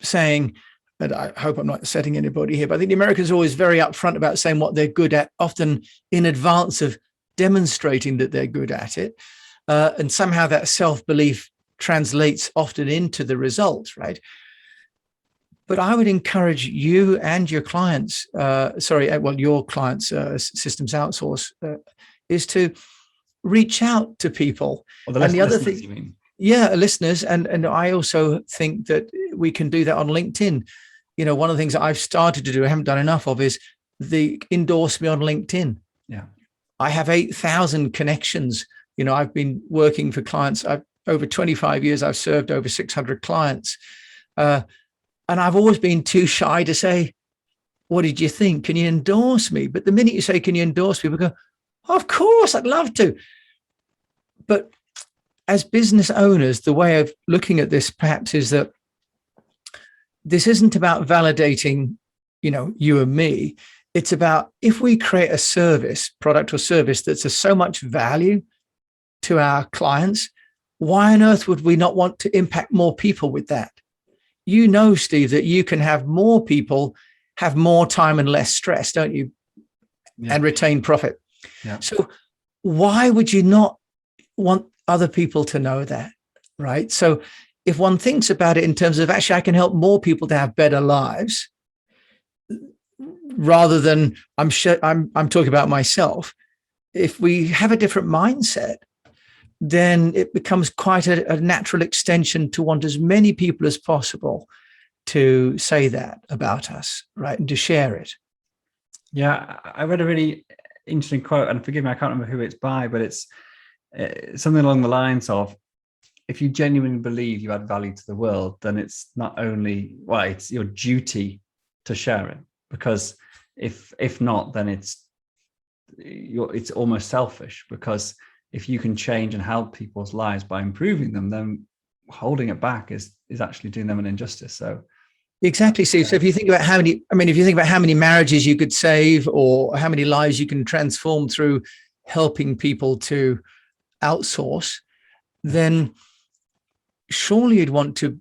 saying, and I hope I'm not upsetting anybody here, but I think the Americans are always very upfront about saying what they're good at, often in advance of demonstrating that they're good at it. And somehow that self-belief translates often into the results, right? But I would encourage you and your clients, your clients, Systems Outsource, is to reach out to people. Well, and the other thing, you mean? Yeah, listeners. And I also think that we can do that on LinkedIn. One of the things that I've started to do, I haven't done enough of, is endorse me on LinkedIn. Yeah. I have 8,000 connections. I've been working for clients. Over 25 years, I've served over 600 clients. And I've always been too shy to say, what did you think? Can you endorse me? But the minute you say, can you endorse people go, of course, I'd love to. But as business owners, the way of looking at this perhaps is that this isn't about validating, you and me. It's about, if we create a product or service that's of so much value to our clients, why on earth would we not want to impact more people with that? Steve, that you can have more people have more time and less stress, don't you? Yeah. And retain profit. Yeah. So why would you not want other people to know that, right? So if one thinks about it in terms of, actually, I can help more people to have better lives, rather than I'm talking about myself. If we have a different mindset, then it becomes quite a natural extension to want as many people as possible to say that about us, right? And to share it. Yeah, I read a really interesting quote, and forgive me, I can't remember who it's by, but it's something along the lines of, if you genuinely believe you add value to the world, then it's not only, well, it's your duty to share it, because if not, then it's almost selfish, because if you can change and help people's lives by improving them, then holding it back is actually doing them an injustice. So exactly, Steve. So if you think about how many marriages you could save, or how many lives you can transform through helping people to outsource, then surely you'd want to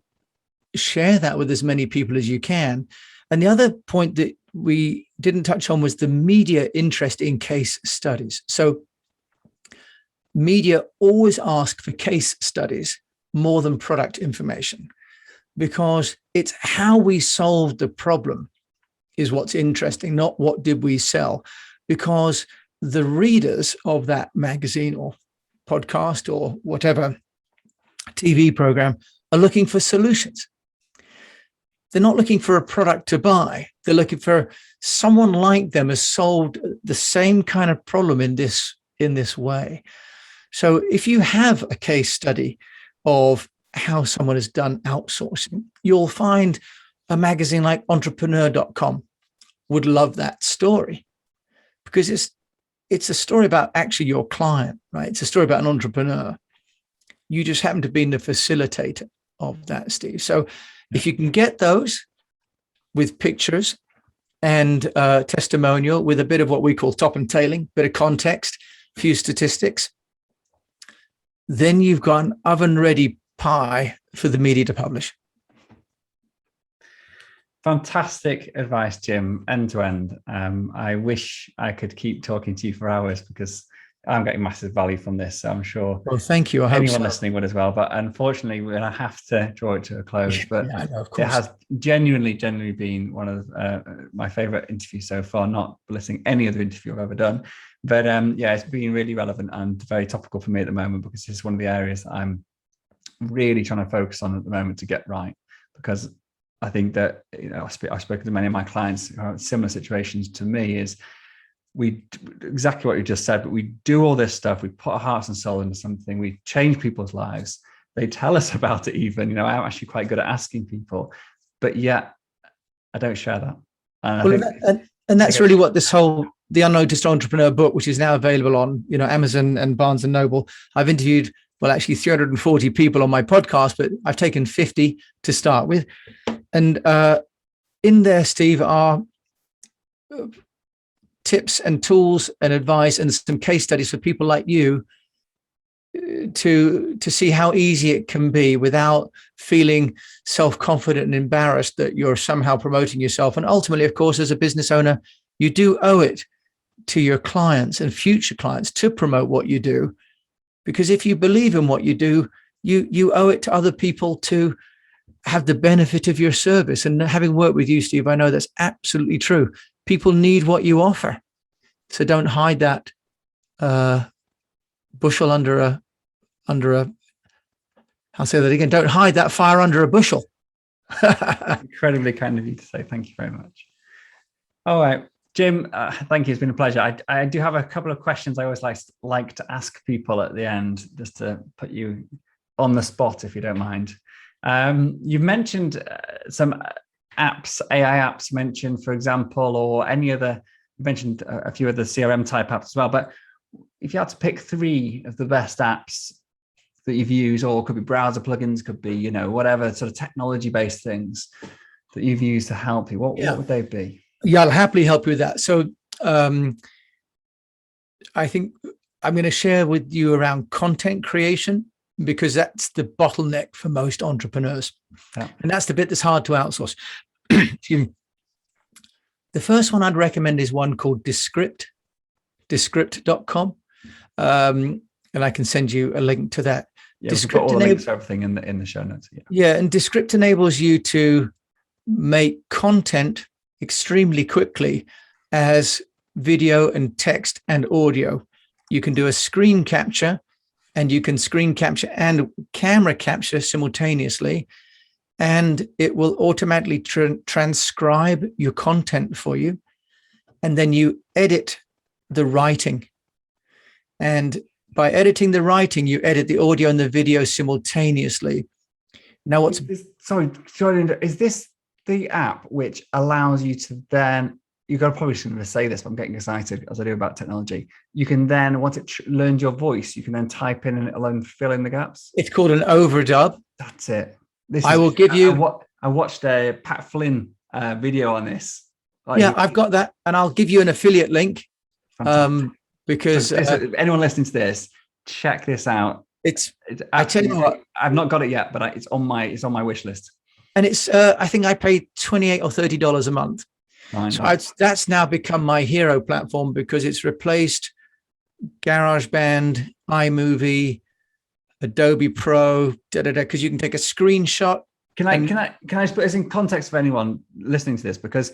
share that with as many people as you can. And the other point that we didn't touch on was the media interest in case studies. So media always ask for case studies more than product information, because it's how we solved the problem is what's interesting, not what did we sell. Because the readers of that magazine or podcast or whatever TV program are looking for solutions. They're not looking for a product to buy. They're looking for someone like them has solved the same kind of problem in this way. So if you have a case study of how someone has done outsourcing, you'll find a magazine like entrepreneur.com would love that story, because it's a story about actually your client, right? It's a story about an entrepreneur. You just happen to be the facilitator of that, Steve. So if you can get those with pictures and testimonial with a bit of what we call top and tailing, bit of context, few statistics, then you've got an oven-ready pie for the media to publish. Fantastic advice, Jim, end to end. I wish I could keep talking to you for hours, because I'm getting massive value from this. So I'm sure. Well, thank you. I hope anyone listening would as well. But unfortunately, we're going to have to draw it to a close. But yeah, no, of course. It has genuinely been one of my favorite interviews so far, not listing any other interview I've ever done. But yeah, it's been really relevant and very topical for me at the moment, because this is one of the areas that I'm really trying to focus on at the moment to get right. Because I think that, I've spoken to many of my clients who are in similar situations to me, is we exactly what you just said, but we do all this stuff. We put our hearts and soul into something. We change people's lives. They tell us about it even. I'm actually quite good at asking people, but yet I don't share that. And that's really what the Unnoticed Entrepreneur book, which is now available on Amazon and Barnes and Noble. I've interviewed, well, actually 340 people on my podcast, but I've taken 50 to start with. And in there, Steve, are tips and tools and advice and some case studies for people like you to see how easy it can be without feeling self-confident and embarrassed that you're somehow promoting yourself. And ultimately, of course, as a business owner, you do owe it to your clients and future clients to promote what you do. Because if you believe in what you do, you owe it to other people to have the benefit of your service. And having worked with you, Steve, I know that's absolutely true. People need what you offer. So don't hide that bushel under a, I'll say that again, don't hide that fire under a bushel. Incredibly kind of you to say. Thank you very much. All right, Jim, thank you. It's been a pleasure. I do have a couple of questions I always like to ask people at the end, just to put you on the spot, if you don't mind. You've mentioned some apps, AI apps mentioned, for example, or any other, you mentioned a few other CRM type apps as well. But if you had to pick 3 of the best apps that you've used, or could be browser plugins, could be, whatever sort of technology-based things that you've used to help you, what would they be? Yeah, I'll happily help you with that. So I think I'm going to share with you around content creation, because that's the bottleneck for most entrepreneurs. Yeah. And that's the bit that's hard to outsource. Excuse me. The first one I'd recommend is one called Descript, descript.com. And I can send you a link to that. Yeah, Descript, we'll put all the links for everything in the show notes. Yeah, and Descript enables you to make content extremely quickly as video and text and audio. You can do a screen capture, and you can screen capture and camera capture simultaneously, and it will automatically transcribe your content for you. And then you edit the writing. And by editing the writing, you edit the audio and the video simultaneously. Now, is this the app which allows you to then, probably shouldn't say this, but I'm getting excited as I do about technology. You can then, once it learns your voice, you can then type in and it'll then fill in the gaps. It's called an overdub. That's it. I will give you. I watched a Pat Flynn video on this. I've got that, and I'll give you an affiliate link. Because anyone listening to this, check this out. It's I tell you what, I've not got it yet, but it's on my wish list. And it's I think I pay $28 or $30 a month. Fine. So that's now become my hero platform, because it's replaced GarageBand, iMovie, Adobe Pro, because you can take a screenshot. Can I just put this in context for anyone listening to this? Because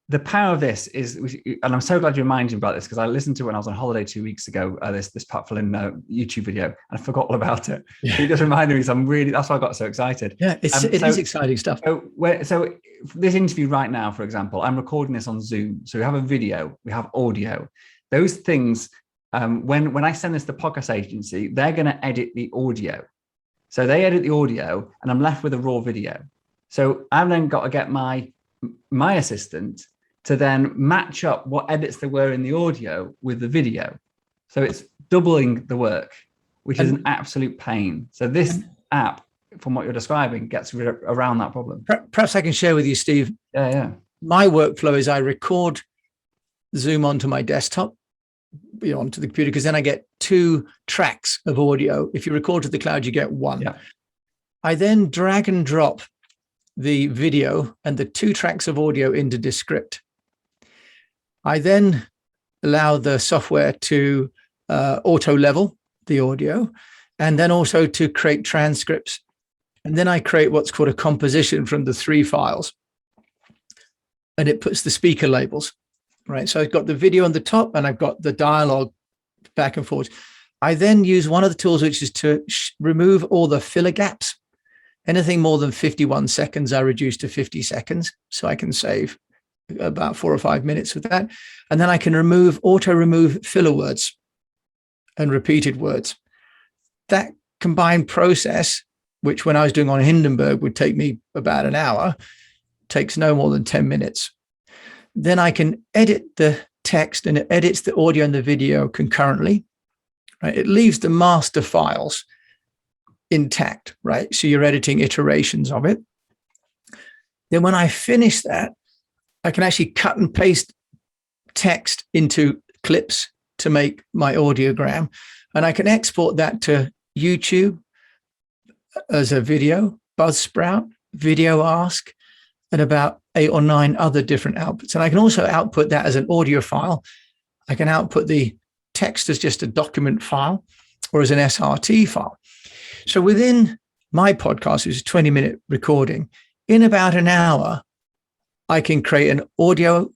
the power of this is, and I'm so glad you reminded me about this, because I listened to it when I was on holiday 2 weeks ago, this Pat Flynn YouTube video, and I forgot all about it. Yeah. It just reminded me, that's why I got so excited. Yeah, it is exciting stuff. So this interview right now, for example, I'm recording this on Zoom. So we have a video, we have audio. Those things, when I send this to the podcast agency, they're going to edit the audio. So they edit the audio, and I'm left with a raw video. So I've then got to get my assistant to then match up what edits there were in the audio with the video. So it's doubling the work, which is an absolute pain. So this app, from what you're describing, gets around that problem. Perhaps I can share with you, Steve. Yeah. My workflow is I record Zoom onto my desktop, onto the computer, because then I get 2 tracks of audio. If you record to the cloud, you get 1. Yeah. I then drag and drop the video and the 2 tracks of audio into Descript. I then allow the software to auto level the audio, and then also to create transcripts. And then I create what's called a composition from the 3 files, and it puts the speaker labels, right? So I've got the video on the top, and I've got the dialogue back and forth. I then use one of the tools, which is to remove all the filler gaps. Anything more than 51 seconds, I reduce to 50 seconds. So I can save about 4 or 5 minutes with that. And then I can auto remove filler words and repeated words. That combined process, which when I was doing on Hindenburg would take me about an hour, takes no more than 10 minutes. Then I can edit the text, and it edits the audio and the video concurrently. Right? It leaves the master files intact, right? So you're editing iterations of it. Then when I finish that, I can actually cut and paste text into clips to make my audiogram, and I can export that to YouTube as a video, Buzzsprout, Video Ask, and about 8 or 9 other different outputs. And I can also output that as an audio file. I can output the text as just a document file or as an SRT file. So within my podcast, which is a 20-minute recording, in about an hour, I can create an audio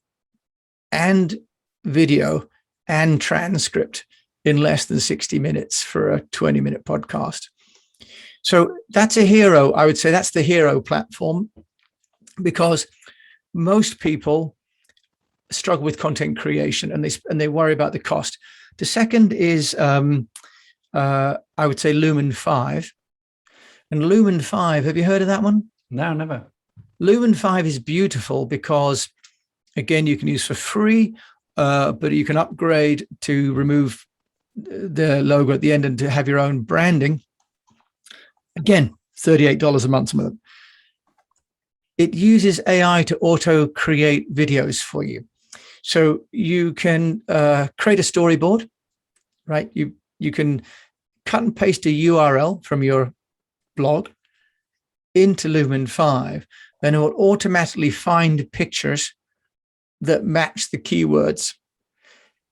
and video and transcript in less than 60 minutes for a 20-minute podcast. So that's a hero. I would say that's the hero platform, because most people struggle with content creation, and they worry about the cost. The second is, I would say, Lumen 5. And Lumen 5, have you heard of that one? No, never. Lumen 5 is beautiful because, again, you can use for free, but you can upgrade to remove the logo at the end and to have your own branding. Again, $38 a month, some of them. It uses AI to auto-create videos for you. So you can create a storyboard, right? You can cut and paste a URL from your blog into Lumen 5, and it will automatically find pictures that match the keywords.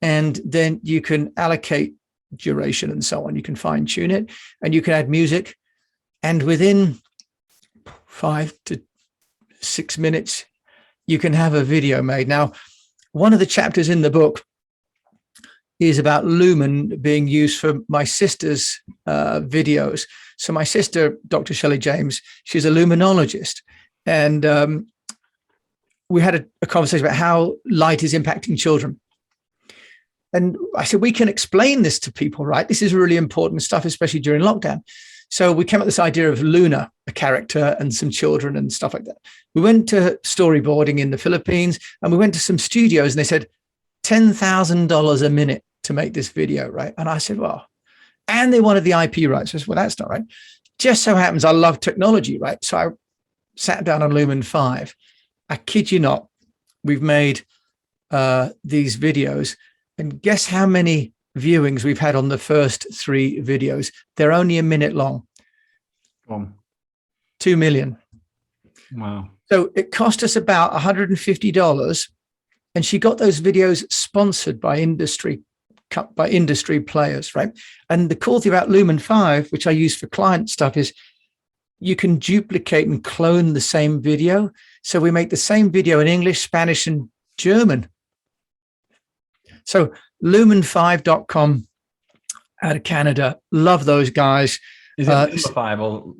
And then you can allocate duration and so on. You can fine tune it, and you can add music. And within 5 to 6 minutes, you can have a video made. Now, one of the chapters in the book is about Lumen being used for my sister's videos. So my sister, Dr. Shelley James, she's a luminologist. And we had a conversation about how light is impacting children. And I said, we can explain this to people, right? This is really important stuff, especially during lockdown. So we came up with this idea of Luna, a character, and some children and stuff like that. We went to storyboarding in the Philippines, and we went to some studios, and they said $10,000 a minute to make this video, right? And I said, well, and they wanted the IP rights. I said, well, that's not right. Just so happens I love technology, right? So I sat down on Lumen 5. I kid you not, we've made these videos, and guess how many viewings we've had on the first 3 videos? They're only a minute long. 2 million. Wow. So it cost us about $150, and she got those videos sponsored by industry players, right? And the cool thing about Lumen 5, which I use for client stuff, is you can duplicate and clone the same video. So we make the same video in English, Spanish, and German. So lumen5.com out of Canada. Love those guys. Is it number 5 or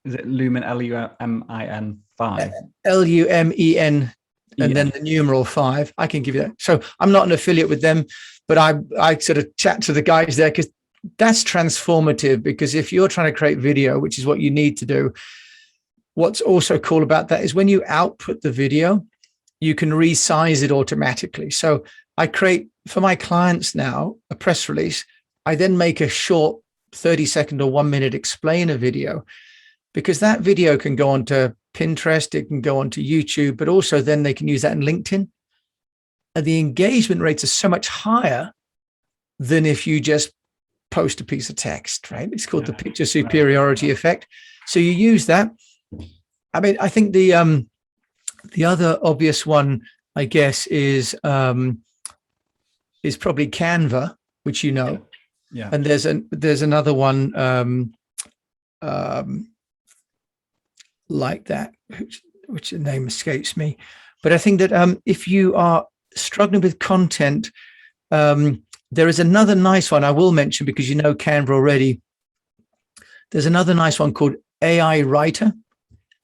is it Lumen, Lumin 5? Lumen, and then the numeral 5. I can give you that. So I'm not an affiliate with them, but I sort of chat to the guys there because that's transformative. Because if you're trying to create video, which is what you need to do, what's also cool about that is when you output the video, you can resize it automatically. So I create for my clients now a press release. I then make a short 30-second or 1-minute explainer video, because that video can go onto Pinterest, it can go onto YouTube, but also then they can use that in LinkedIn. And the engagement rates are so much higher than if you just post a piece of text, right? It's called the picture superiority effect. So you use that. I mean, I think the other obvious one, I guess, is probably Canva, which you know. Yeah. And there's another one like that, which the name escapes me. But I think that if you are struggling with content, there is another nice one I will mention because you know Canva already. There's another nice one called AI Writer.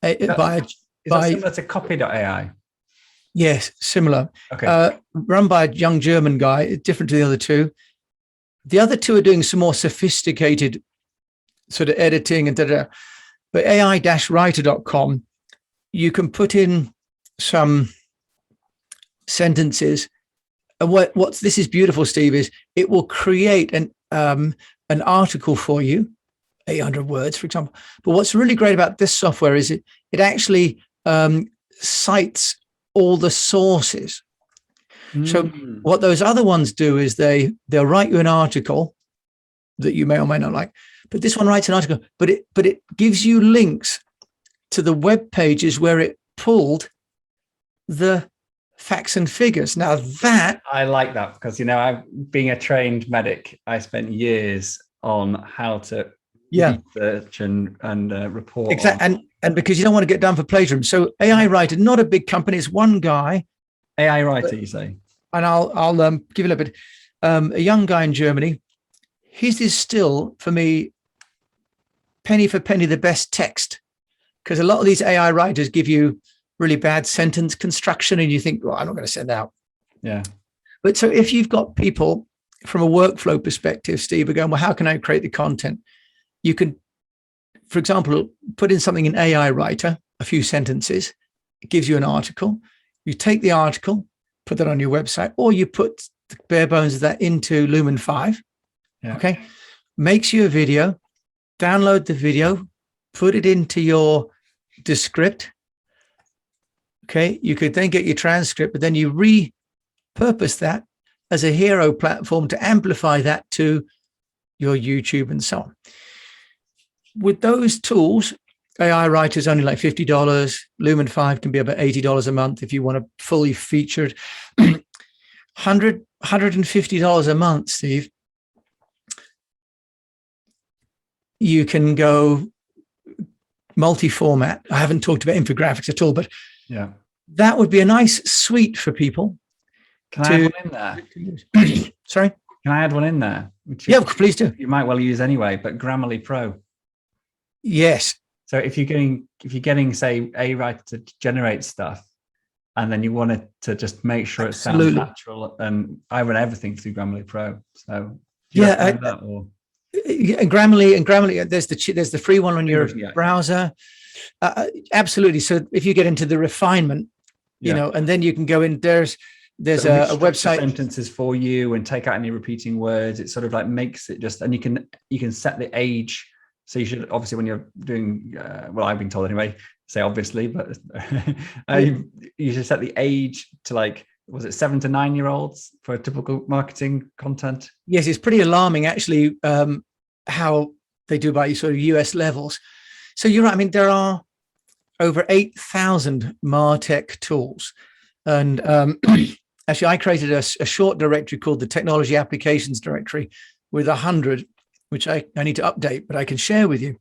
Is that similar to copy.ai? Yes, similar. Okay. Run by a young German guy, different to the other two. The other two are doing some more sophisticated sort of editing and da-da. But ai-writer.com, you can put in some sentences. And what's this is beautiful, Steve, is it will create an article for you, 800 words, for example. But what's really great about this software is it actually cites all the sources. So what those other ones do is they'll write you an article that you may or may not like, but this one writes an article, but it gives you links to the web pages where it pulled the facts and figures. Now that I like that because, you know, being a trained medic, I spent years on how to research and report. Exactly. And because you don't want to get done for plagiarism. So AI Writer, not a big company, it's one guy. AI Writer, you say? And I'll give it a bit. A young guy in Germany. His is still, for me, penny for penny, the best text. Because a lot of these AI writers give you really bad sentence construction and you think, well, I'm not going to send out. Yeah. But so if you've got people from a workflow perspective, Steve, are going, well, how can I create the content? You can, for example, put in something in AI Writer, a few sentences. It gives you an article. You take the article, put that on your website, or you put the bare bones of that into Lumen 5. Yeah. Okay. Makes you a video, download the video, put it into your Descript. Okay. You could then get your transcript, but then you repurpose that as a hero platform to amplify that to your YouTube and so on. With those tools, AI Writer is only like $50. Lumen 5 can be about $80 a month if you want a fully featured. $150 a month, Steve. You can go multi-format. I haven't talked about infographics at all, but yeah, that would be a nice suite for people. Can I add one in there? Sorry? Can I add one in there? Yeah, please do. You might well use anyway, but Grammarly Pro. Yes. So if you're getting, say, a writer to generate stuff, and then you want it to just make sure it sounds natural. And I run everything through Grammarly Pro. So do you recommend that, or? And Grammarly, there's the free one on your browser. Absolutely. So if you get into the refinement, you know, and then you can go in, there's a website sentences for you and take out any repeating words. It sort of like makes it just, and you can set the age. So you should obviously, when you're doing, well, I've been told anyway, say obviously, but you should set the age to like, was it 7 to 9 year olds for a typical marketing content? Yes, it's pretty alarming actually, how they do by sort of US levels. So you're right. I mean, there are over 8,000 MarTech tools. And actually, I created a short directory called the Technology Applications Directory with 100, which I need to update, but I can share with you.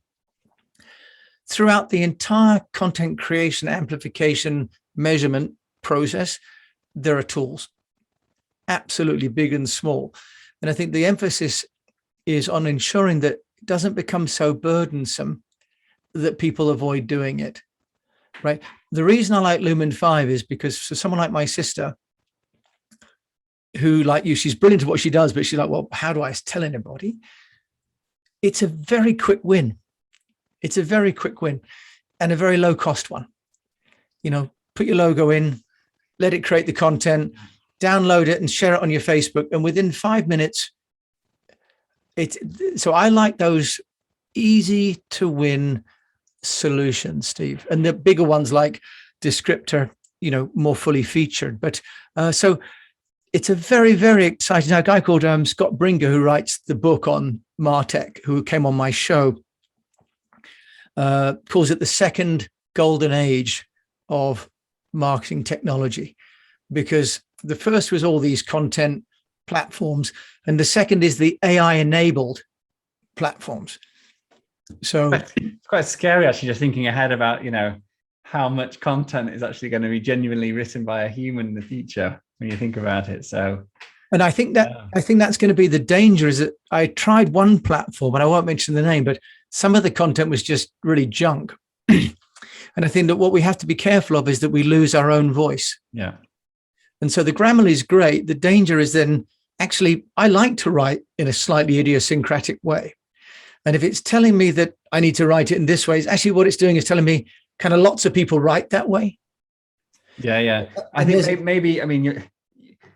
Throughout the entire content creation, amplification, measurement process, there are tools, absolutely big and small. And I think the emphasis is on ensuring that it doesn't become so burdensome that people avoid doing it, right? The reason I like Lumen 5 is because for someone like my sister, who, like you, she's brilliant at what she does, but she's like, well, how do I tell anybody? It's a very quick win. It's a very quick win and a very low cost one. You know, put your logo in, let it create the content, download it and share it on your Facebook. And within 5 minutes, so I like those easy to win solutions, Steve, and the bigger ones like Descriptor, you know, more fully featured. But so it's a very, very exciting. A guy called Scott Bringer, who writes the book on MarTech, who came on my show, calls it the second golden age of marketing technology, because the first was all these content platforms, and the second is the AI-enabled platforms. So it's quite scary, actually, just thinking ahead about, you know, how much content is actually going to be genuinely written by a human in the future when you think about it. So, and I think that's going to be the danger. Is that I tried one platform, and I won't mention the name, but some of the content was just really junk. And I think that what we have to be careful of is that we lose our own voice. Yeah. And so the Grammarly is great. The danger is then, actually, I like to write in a slightly idiosyncratic way. And if it's telling me that I need to write it in this way, it's actually what it's doing is telling me kind of lots of people write that way. Yeah, yeah. I think maybe, I mean, you're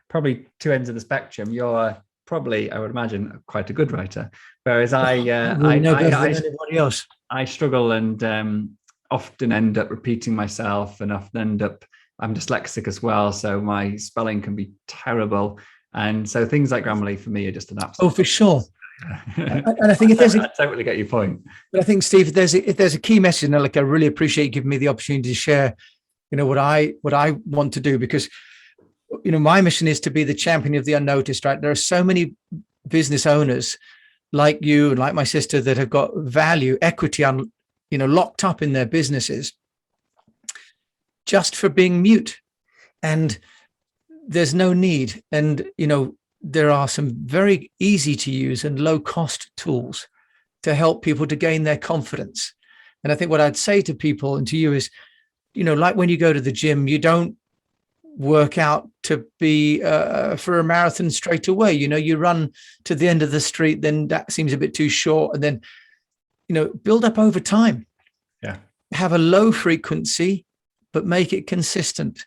probably two ends of the spectrum. You're probably, I would imagine, quite a good writer. Whereas I know better than anybody else. I struggle and often end up repeating myself, and often end up, I'm dyslexic as well, so my spelling can be terrible. And so things like Grammarly for me are just an absolute. Oh, for sure. And I think if there's I totally get your point. But I think, Steve, if there's a key message, and like I really appreciate you giving me the opportunity to share, you know, what I want to do, because, you know, my mission is to be the champion of the unnoticed, right? There are so many business owners like you and like my sister that have got value, equity, you know, locked up in their businesses just for being mute. And there's no need. And, you know, there are some very easy to use and low cost tools to help people to gain their confidence. And I think what I'd say to people and to you is, you know, like when you go to the gym, you don't work out to be for a marathon straight away. You know, you run to the end of the street, then that seems a bit too short. And then, you know, build up over time. Yeah. Have a low frequency, but make it consistent.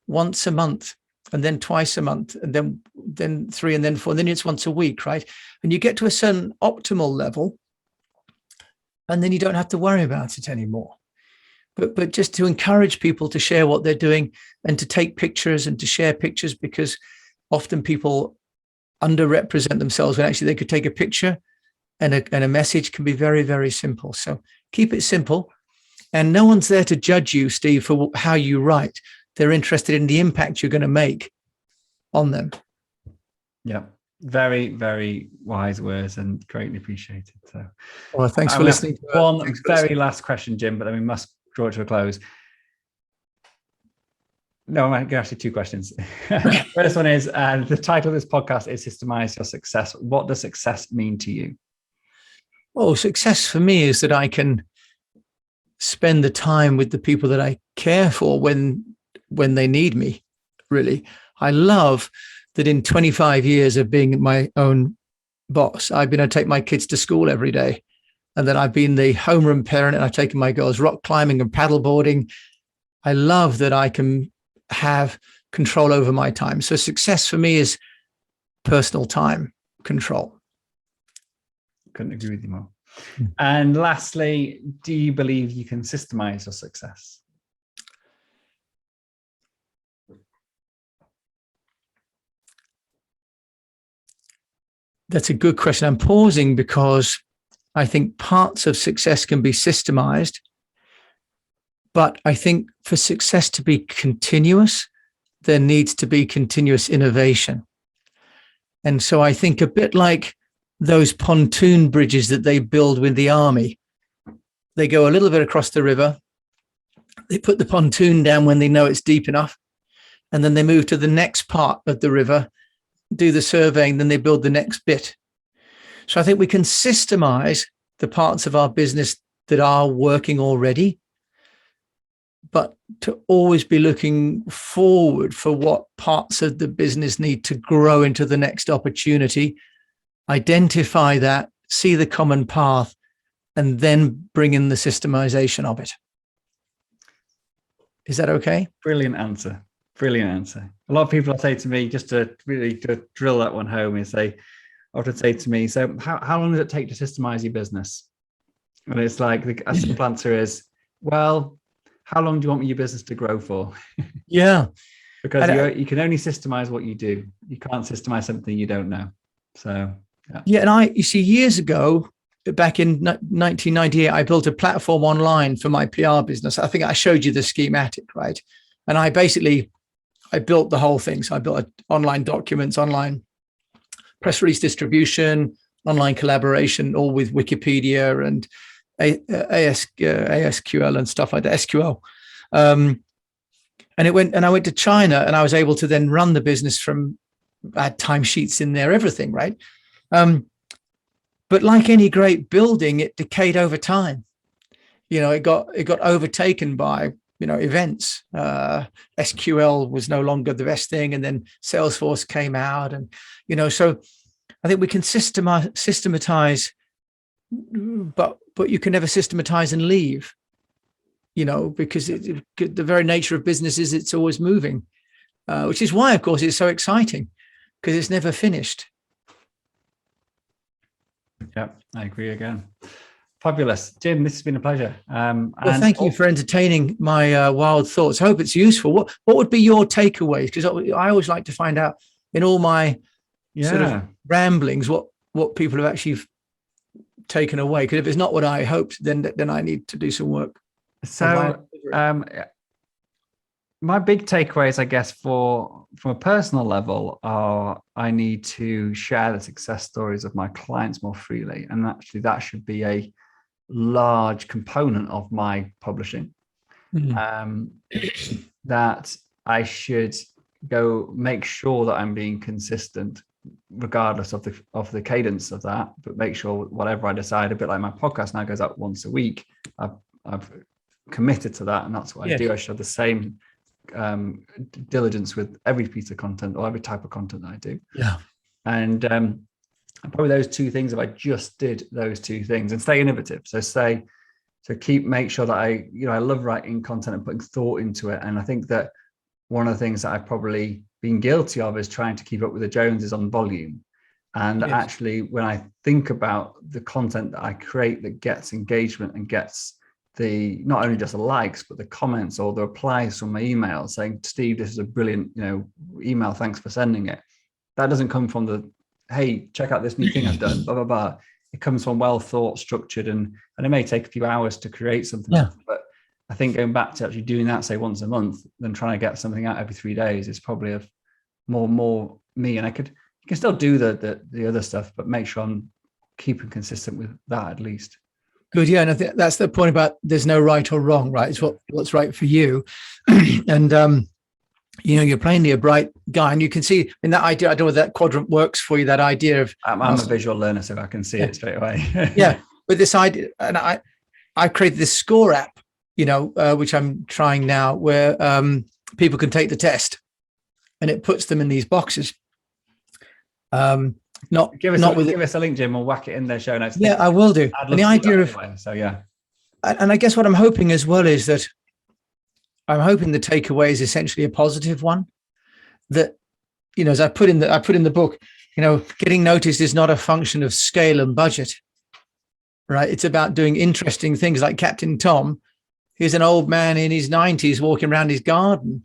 Once a month, and then twice a month, and then 3, and then 4, and then it's once a week, right? And you get to a certain optimal level, and then you don't have to worry about it anymore. But just to encourage people to share what they're doing and to take pictures and to share pictures, because often people underrepresent themselves when actually they could take a picture, and a message can be very, very simple. So keep it simple, and no one's there to judge you, Steve, for how you write. They're interested in the impact you're going to make on them. Yeah, very, very wise words and greatly appreciated. So, well, thanks for listening. One very last question, Jim, but then we must draw it to a close. No, I'm going to ask you 2 questions. First one is, the title of this podcast is Systemize Your Success. What does success mean to you? Well, success for me is that I can spend the time with the people that I care for when when they need me, really. I love that in 25 years of being my own boss, I've been able to take my kids to school every day. And then I've been the homeroom parent, and I've taken my girls rock climbing and paddle boarding. I love that I can have control over my time. So success for me is personal time control. Couldn't agree with you more. And lastly, do you believe you can systemize your success? That's a good question. I'm pausing because I think parts of success can be systemized, but I think for success to be continuous, there needs to be continuous innovation. And so I think a bit like those pontoon bridges that they build with the army. They go a little bit across the river. They put the pontoon down when they know it's deep enough. And then they move to the next part of the river, do the surveying, then they build the next bit. So I think we can systemize the parts of our business that are working already, but to always be looking forward for what parts of the business need to grow into the next opportunity, identify that, see the common path, and then bring in the systemization of it. Is that okay? Brilliant answer. Brilliant answer. A lot of people say to me, just to really to drill that one home, is they often say to me, so how long does it take to systemize your business? And it's like, a simple answer is, well, how long do you want your business to grow for? Yeah. Because you can only systemize what you do. You can't systemize something you don't know. So, yeah. And you see, years ago, back in 1998, I built a platform online for my PR business. I think I showed you the schematic, right? And I built the whole thing. So I built online documents, online press release distribution, online collaboration, all with Wikipedia and ASQL and stuff like that, SQL. And I went to China, and I was able to then run the business from, I had timesheets in there, everything, right? But like any great building, it decayed over time. It got overtaken by, events. SQL was no longer the best thing. And then Salesforce came out, and, so I think we can systematize, but you can never systematize and leave, because the very nature of business is it's always moving, which is why, of course, it's so exciting, because it's never finished. Yeah, I agree again. Fabulous. Jim, this has been a pleasure. Well, thank you for entertaining my wild thoughts. I hope it's useful. What would be your takeaways? Because I always like to find out in all my sort of ramblings what people have actually taken away. Because if it's not what I hoped, then I need to do some work. So my big takeaways, I guess, from a personal level, are I need to share the success stories of my clients more freely. And actually that should be a large component of my publishing. That I should go make sure that I'm being consistent, regardless of the cadence of that, but make sure whatever I decide, a bit like my podcast now goes out once a week, I've committed to that, and that's what I do. I should have the same diligence with every piece of content or every type of content that I do. And probably those two things, if I just did those two things and stay innovative, make sure that I love writing content and putting thought into it. And I think that one of the things that I've probably been guilty of is trying to keep up with the Joneses on volume. And actually, when I think about the content that I create that gets engagement and gets the not only just the likes, but the comments or the replies from my email saying, Steve, this is a brilliant email, thanks for sending it. That doesn't come from the, hey, check out this new thing I've done, blah, blah, blah. It comes from well thought, structured, and it may take a few hours to create something. But I think going back to actually doing that, say once a month, than trying to get something out every 3 days is probably more me. And you can still do the other stuff, but make sure I'm keeping consistent with that at least. Good. Yeah. And I think that's the point about there's no right or wrong, right? It's what's right for you. And, you're plainly a bright guy, and you can see in that idea, I don't know whether that quadrant works for you, that idea of... I'm a visual learner, so I can see it straight away. With this idea, and I created this score app, which I'm trying now, where people can take the test, and it puts them in these boxes. Give us a link, Jim. We'll whack it in their show notes. Yeah, I will do. And the idea of anyway, so yeah. And I guess what I'm hoping as well is that I'm hoping the takeaway is essentially a positive one. That, as I put in the book, getting noticed is not a function of scale and budget, right? It's about doing interesting things like Captain Tom. He's an old man in his 90s walking around his garden,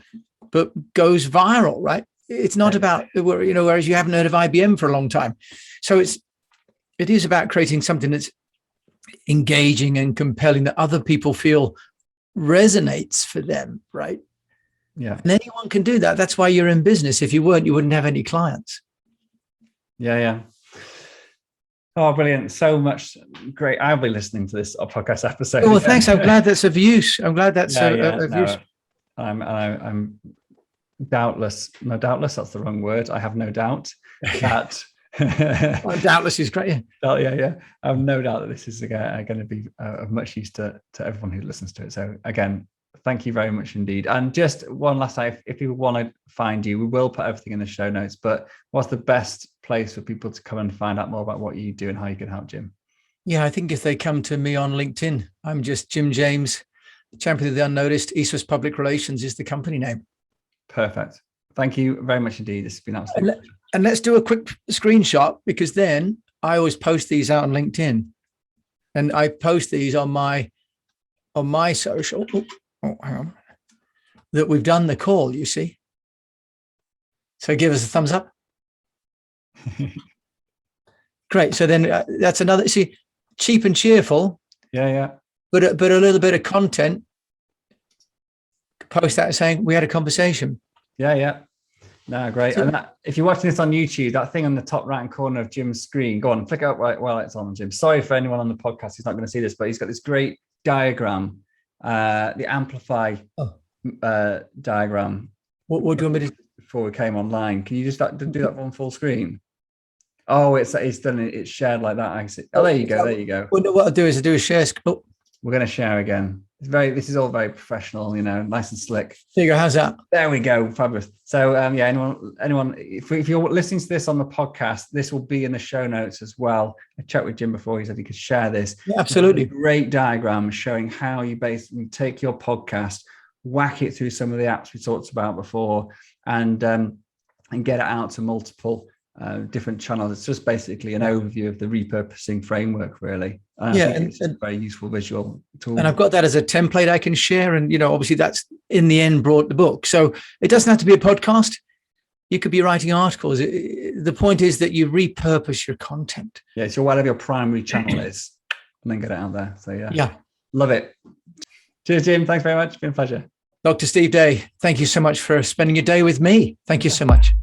but goes viral, right? It's not about, whereas you haven't heard of IBM for a long time. So it is about creating something that's engaging and compelling, that other people feel resonates for them, right? Yeah. And anyone can do that. That's why you're in business. If you weren't, you wouldn't have any clients. Yeah. Oh, brilliant. So much great. I'll be listening to this podcast episode. Well, thanks. I'm glad that's of use. I'm glad that's of use. I'm doubtless, that's the wrong word. I have no doubt that well, doubtless is great. Yeah. I have no doubt that this is going to be of much use to everyone who listens to it. So again, thank you very much indeed. And just one last time, if people want to find you, we will put everything in the show notes, but what's the best place for people to come and find out more about what you do and how you can help, Jim? Yeah, I think if they come to me on LinkedIn, I'm just Jim James, champion of the Unnoticed. EASTWEST Public Relations is the company name. Perfect. Thank you very much indeed. This has been absolutely pleasure. And let's do a quick screenshot, because then I always post these out on LinkedIn, and I post these on my social. Oh, hang on. That we've done the call, you see. So give us a thumbs up. Great. So then that's another, see, cheap and cheerful. Yeah. But a little bit of content. Post that saying we had a conversation. Yeah. No, great. And if you're watching this on YouTube, that thing on the top right-hand corner of Jim's screen, go on, flick it up while it's on, Jim. Sorry for anyone on the podcast who's not going to see this, but he's got this great diagram, the Amplify diagram. What do you want me to? Before we came online, can you just do that on full screen? Oh, it's done. It's shared like that. I see. Oh, there you go. Well, what I'll do is do a share. Oh. We're going to share again. This is all very professional, nice and slick. There you go. How's that? There we go. Fabulous. So anyone, if you're listening to this on the podcast, this will be in the show notes as well. I checked with Jim before. He said he could share this. Yeah, absolutely. Great diagram showing how you basically take your podcast, whack it through some of the apps we talked about before, and get it out to multiple different channels. It's just basically an overview of the repurposing framework, really. It's a very useful visual tool. And I've got that as a template I can share. And, obviously that's in the end brought the book. So it doesn't have to be a podcast. You could be writing articles. The point is that you repurpose your content. Yeah, so whatever your primary channel is, and then get it out there. So yeah. Love it. Cheers, Jim. Thanks very much. It's been a pleasure. Dr. Steve Day, thank you so much for spending your day with me. Thank you so much.